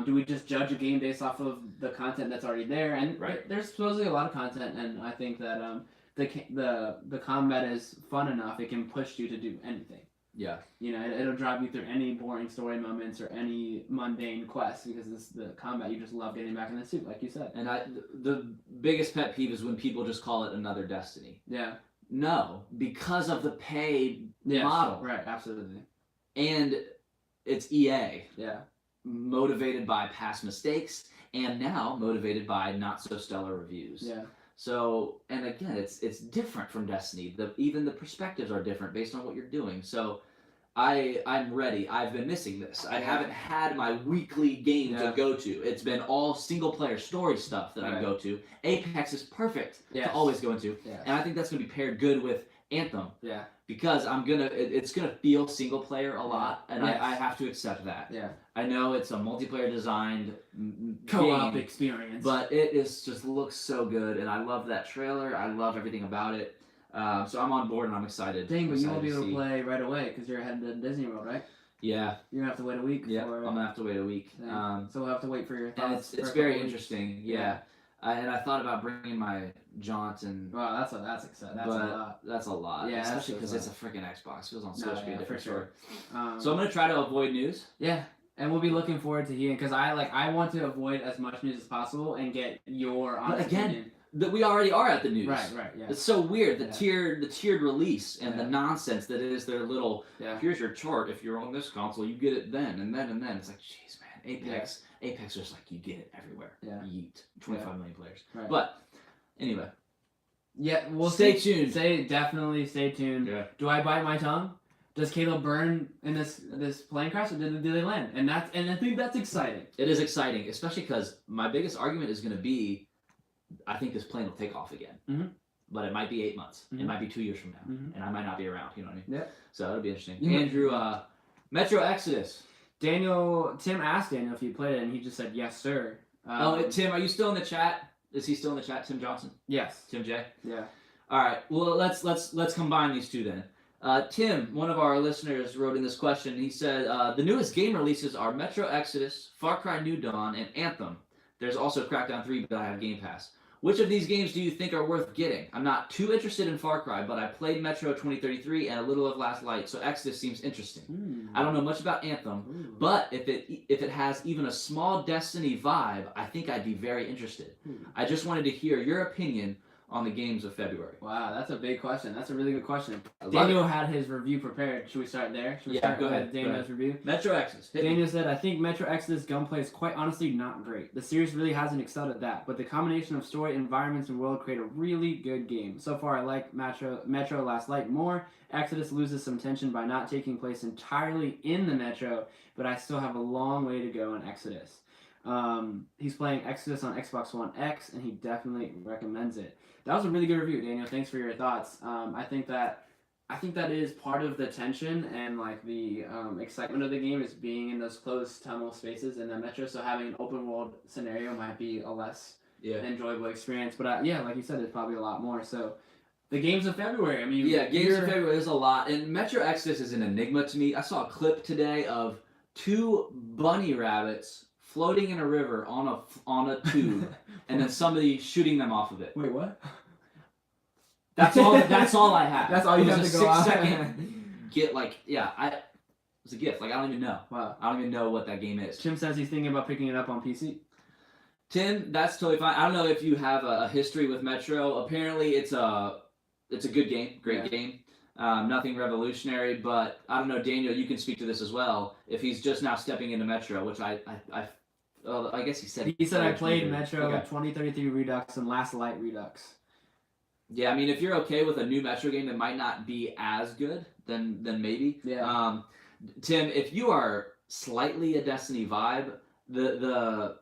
Do we just judge a game based off of the content that's already there? And Right. there's supposedly a lot of content, and I think that the combat is fun enough. It can push you to do anything. Yeah. You know, it'll drive you through any boring story moments or any mundane quests because it's the combat. You just love getting back in the suit, like you said. And the biggest pet peeve is when people just call it another Destiny. Yeah. No, because of the pay Yes. model. Right. Absolutely. And it's EA, Yeah. motivated by past mistakes, and now motivated by not so stellar reviews. Yeah. So, and again, it's different from Destiny. Even the perspectives are different based on what you're doing. So, I'm ready. I've been missing this. I haven't had my weekly game Yeah. to go to. It's been all single player story stuff that I Right. go to. Apex is perfect Yes. to always go into, Yes. and I think that's going to be paired good with Anthem Yeah. because it's gonna feel single player a lot, and Yes. I have to accept that. Yeah. I know it's a multiplayer designed Co-op game, experience. but it is just looks so good, and I love that trailer. I love everything about it. So I'm on board and I'm excited. dang, but you excited won't be able to see. play right away because you're headed to Disney World, right? Yeah, You're gonna have to wait a week. yeah. For, I'm gonna have to wait a week. Dang. So we'll have to wait for your thoughts. And it's for a very couple weeks. interesting. Yeah. And I thought about bringing my jaunt, and Wow, that's exciting. That's but a lot. that's a lot. Yeah, especially that's because a it's a freaking Xbox. Feels on No, Switch to be a yeah, different for sure. story. So I'm gonna try to avoid news. Yeah, and we'll be looking forward to hearing because I want to avoid as much news as possible and get your honest again, opinion. That we already are at the news. Right, yeah. It's so weird, the Yeah. tiered release and the Yeah. nonsense that is their little, Yeah. here's your chart, if you're on this console, you get it then, and then, and then. It's like, jeez, man, Apex is just like, you get it everywhere. Yeah. Yeet. 25 million players. Right. But, anyway. Yeah, we'll Stay see. tuned. Definitely stay tuned. Yeah. Do I bite my tongue? Does Caleb burn in this plane crash, or do they land? And I think that's exciting. It is exciting, especially because my biggest argument is going to be, I think this plane will take off again. Mhm. But it might be 8 months. It Mhm. might be 2 years from now, Mhm. and I might not be around. You know what I mean? Yeah. So it'll be interesting. Yeah. Andrew, Metro Exodus. Tim asked Daniel if he played it, and he just said yes, sir. Tim, are you still in the chat? Is he still in the chat? Tim Johnson, Yes. Tim J. Yeah. All right. Well, let's combine these two then. Tim, one of our listeners, wrote in this question. He said the newest game releases are Metro Exodus, Far Cry New Dawn, and Anthem. There's also Crackdown 3, but I have Game Pass. Which of these games do you think are worth getting? I'm not too interested in Far Cry, but I played Metro 2033 and a little of Last Light, so Exodus seems interesting. I don't know much about Anthem, but if it has even a small Destiny vibe, I think I'd be very interested. I just wanted to hear your opinion on the games of February. Wow, that's a big question. That's a really good question. I love Daniel had his review prepared. Should we start there? Should we Yeah, start go with ahead, Daniel's review? Metro Exodus. Hit me. Daniel said, I think Metro Exodus gunplay is quite honestly not great. The series really hasn't excelled at that, but the combination of story, environments, and world create a really good game. So far, I like Metro Last Light more. Exodus loses some tension by not taking place entirely in the Metro, but I still have a long way to go in Exodus. He's playing Exodus on Xbox One X, and he definitely recommends it. That was a really good review, Daniel. Thanks for your thoughts. I think that is part of the tension and like the excitement of the game is being in those closed tunnel spaces in the Metro. So having an open world scenario might be a less enjoyable experience. But yeah, like you said, there's probably a lot more. So the games of February. I mean, games of February. There's a lot, and Metro Exodus is an enigma to me. I saw a clip today of 2 bunny rabbits floating in a river on a tube, and then somebody shooting them off of it. Wait, what? That's all I have. That's all you have to go on. on. 6 second get it's a gift. Like I don't even know. Wow. I don't even know what that game is. Tim says he's thinking about picking it up on PC. Tim, that's totally fine. I don't know if you have a history with Metro. Apparently, it's a good game, great game. Nothing revolutionary, but I don't know, Daniel, you can speak to this as well. If he's just now stepping into Metro, which I guess he said. He said I played Metro, Okay. 2033 Redux, and Last Light Redux. Yeah, I mean, if you're okay with a new Metro game that might not be as good, then maybe. Yeah. Tim, if you are slightly a Destiny vibe, the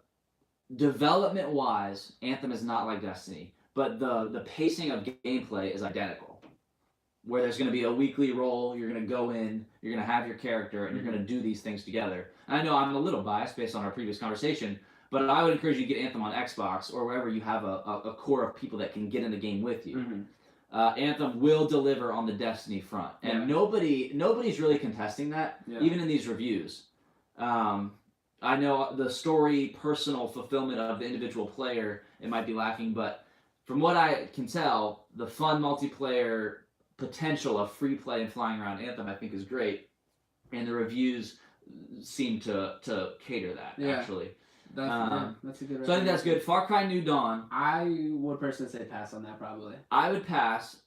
development wise, Anthem is not like Destiny, but the pacing of gameplay is identical. Where there's going to be a weekly role, you're going to go in, you're going to have your character, and you're going to do these things together. And I know I'm a little biased based on our previous conversation, but I would encourage you to get Anthem on Xbox or wherever you have a core of people that can get in the game with you. Mm-hmm. Anthem will deliver on the Destiny front, and nobody's really contesting that, even in these reviews. I know the story, personal fulfillment of the individual player, it might be lacking, but from what I can tell, the fun multiplayer potential of free play and flying around Anthem, I think, is great, and the reviews seem to cater that actually. That's a good. So I think that's good. Far Cry New Dawn. I would personally say pass on that probably. I would pass,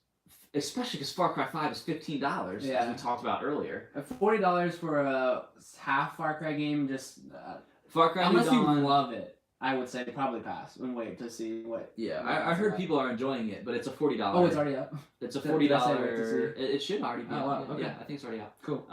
especially because Far Cry 5 is $15, as we talked about earlier. $40 for a half Far Cry game, just Far Cry unless New Dawn, you love it, I would say probably pass and wait to see what. Yeah, I heard people are enjoying it, but it's a $40. Oh, it's already up. It's a Did I say wait to $40. see? It should already be. Oh, wow, okay. Yeah, I think it's already out. Cool.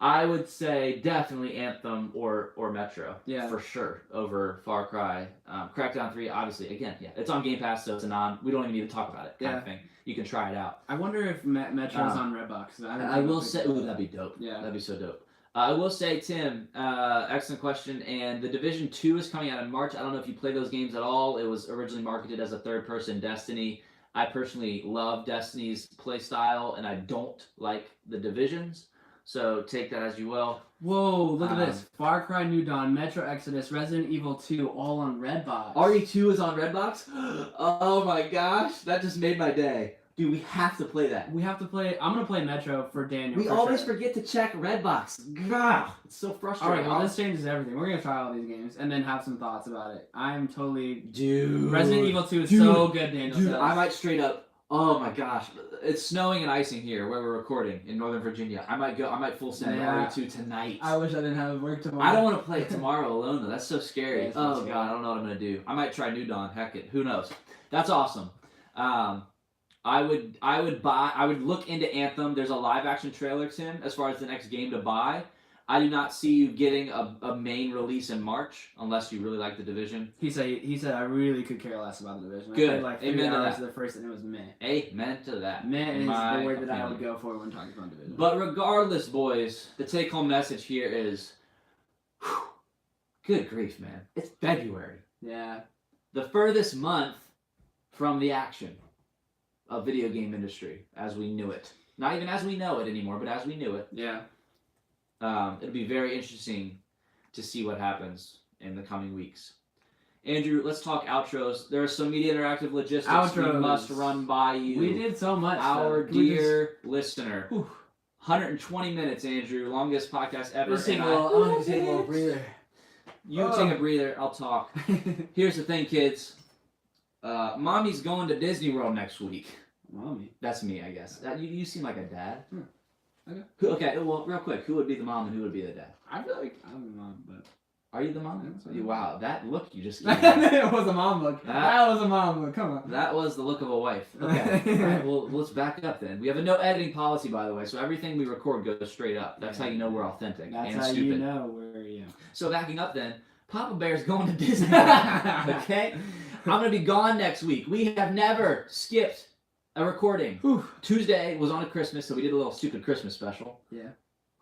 I would say definitely Anthem or Metro. Yeah. For sure over Far Cry. Crackdown 3, obviously, again, it's on Game Pass, so it's we don't even need to talk about it kind of thing. You can try it out. I wonder if Metro's on Redbox. I will say, ooh, that'd be dope. Yeah. That'd be so dope. I will say, Tim, excellent question. And the Division 2 is coming out in March. I don't know if you play those games at all. It was originally marketed as a third-person Destiny. I personally love Destiny's play style, and I don't like the Divisions. So take that as you will. Whoa, look at this. Far Cry New Dawn, Metro Exodus, Resident Evil 2, all on Redbox. RE2 is on Redbox? Oh my gosh, that just made my day. Dude, we have to play that. We have to play. I'm going to play Metro for Daniel. We always forget to check Redbox. God, it's so frustrating. Alright, well, this changes everything. We're going to try all these games and then have some thoughts about it. I'm totally. Dude. Resident Evil 2 is so good, Daniel. Dude, I might straight up. Oh my gosh, it's snowing and icing here where we're recording in Northern Virginia. I might full send RE2 tonight. I wish I didn't have work tomorrow. I don't want to play it tomorrow alone though. That's so scary. Yeah, oh god, I don't know what I'm gonna do. I might try New Dawn. Heck it, who knows? That's awesome. I would look into Anthem. There's a live action trailer, Tim, as far as the next game to buy. I do not see you getting a main release in March unless you really like The Division. He said I really could care less about the division. Good. I played like 3 Amen to hours that. of the first and it was meh. Amen to that. Meh is My the word that I would opinion. go for when talking about division. But regardless, boys, the take-home message here is, whew, good grief, man. It's February. Yeah. The furthest month from the action of video game industry as we knew it. Not even as we know it anymore, but as we knew it. Yeah. It'll be very interesting to see what happens in the coming weeks. Andrew, let's talk outros. There are some Media Interactive logistics we Outros. must run by you. We did so much. Our though. Can we dear listener. Whew. 120 minutes, Andrew. Longest podcast ever. Just take a and little breather. You take a breather. I'll talk. Here's the thing, kids. Mommy's going to Disney World next week. Mommy. That's me, I guess. You seem like a dad. Okay. Okay, well, real quick. Who would be the mom and who would be the dad? I feel like I'm a mom, but Are you the mom? Yeah, Wow, that look you just gave me. it was a mom look. That was a mom look. Come on. That was the look of a wife. Okay. All right, well, let's back up then. We have a no editing policy, by the way, so everything we record goes straight up. That's how you know we're authentic That's and how stupid. you know where you. So backing up then, Papa Bear's going to Disney World, okay? I'm going to be gone next week. We have never skipped a recording. Whew. Tuesday was on a Christmas, so we did a little stupid Christmas special. Yeah.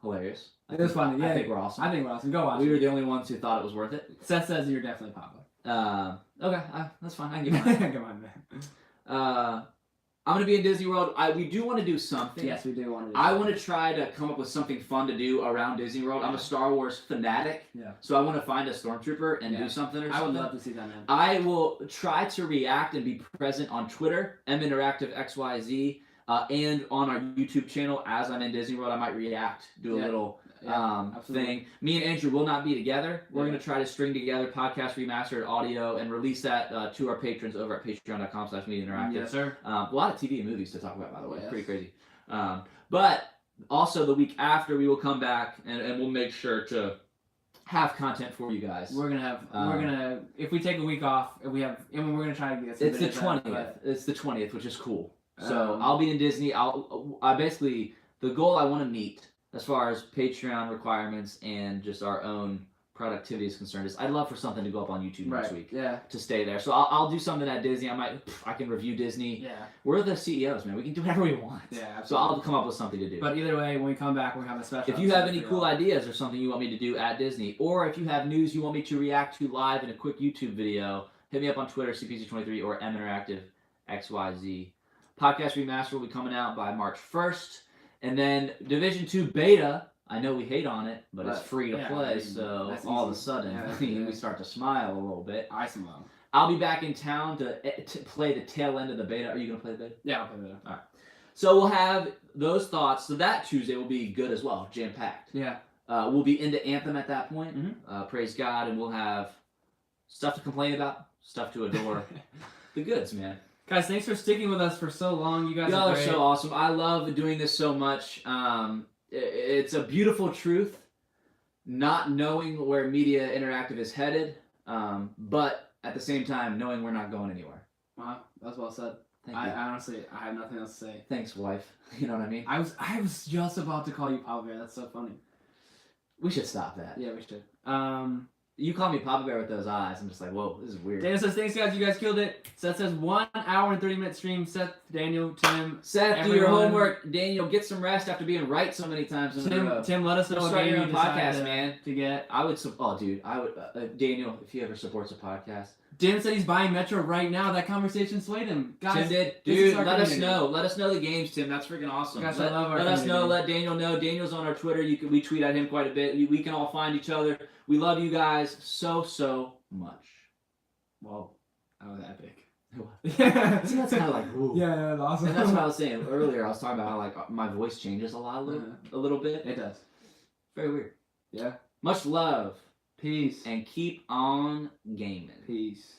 Hilarious. It was funny. Yeah. I think we're awesome. I think we're awesome. Go watch. We were it. the only ones who thought it was worth it. Seth says you're definitely Papa. Okay, that's fine. I can get mine. Come on, man. I'm going to be in Disney World. We do want to do something. Yes, we do want to. Do I that. want to try to come up with something fun to do around Disney World. I'm a Star Wars fanatic, Yeah. so I want to find a stormtrooper and Yeah. do something or I would something. love to see that, man. I will try to react and be present on Twitter, MInteractiveXYZ, and on our YouTube channel as I'm in Disney World. I might react, do a Yeah. little absolutely. thing. Me and Andrew will not be together. We're Yeah. going to try to string together podcast remastered audio and release that to our patrons over at patreon.com/MediaInteractive. Yes, sir. A lot of TV and movies to talk about, by the way. Yes. Pretty crazy. But also the week after, we will come back and we'll make sure to have content for you guys. We're gonna have. we're gonna. If we take a week off, if we have, and we're gonna try to get. Some It's the videos out, 20th. but- It's the 20th, which is cool. So Um, I'll be in Disney. I basically, the goal I want to meet as far as Patreon requirements and just our own productivity is concerned is I'd love for something to go up on YouTube next week Yeah. to stay there. So I'll do something at Disney. I can review Disney. Yeah. We're the CEOs, man. We can do whatever we want. Yeah. So Absolutely. I'll come up with something to do. But either way, when we come back, we're gonna have a special. If you have episode any for cool y'all. ideas or something you want me to do at Disney, or if you have news you want me to react to live in a quick YouTube video, hit me up on Twitter, CPC23 or MInteractiveXYZ. Podcast Remaster will be coming out by March 1st. And then Division 2 Beta, I know we hate on it, but it's But, free to yeah, play, I mean, so that's all of a easy. sudden Yeah, we yeah. start to smile a little bit. I smell. I'll be back in town to play the tail end of the beta. Are you going to play the beta? Yeah, I'll play that. So we'll have those thoughts. So that Tuesday will be good as well, jam-packed. Yeah. We'll be into Anthem at that point. Mhm. Praise God, and we'll have stuff to complain about, stuff to adore. The goods, man. Guys, thanks for sticking with us for so long. You guys Y'all are are great. so awesome. I love doing this so much. It's a beautiful truth, not knowing where Media Interactive is headed, but at the same time, knowing we're not going anywhere. Wow, that's well said. Thank I you. honestly, I have nothing else to say. Thanks, wife. You know what I mean? I was just about to call you Papa Bear. That's so funny. We should stop that. Yeah, we should. You call me Papa Bear with those eyes. I'm just like, whoa, this is weird. Daniel says, thanks guys, you guys killed it. Seth says 1 hour and 30-minute stream. Seth, Daniel, Tim. Seth, do your Everyone- homework. Daniel, get some rest after being right so many times in a row. Tim, let us know what Start game your you own decide podcast, man. to get. I would, I would, Daniel, if he ever supports a podcast. Dan said he's buying Metro right now. That conversation swayed him. Guys, Tim did. this is Dude, our let us community. know. Let us know the games, Tim. That's freaking awesome. Guys, let I love our let us know. community. Let Daniel know. Daniel's on our Twitter. We tweet at him quite a bit. We can all find each other. We love you guys so much. Whoa, that was epic. See, that's kind of like, ooh. Yeah, that was awesome. And that's what I was saying earlier. I was talking about how like my voice changes a little bit. It does. Very weird. Yeah. Much love Peace. and keep on gaming. Peace.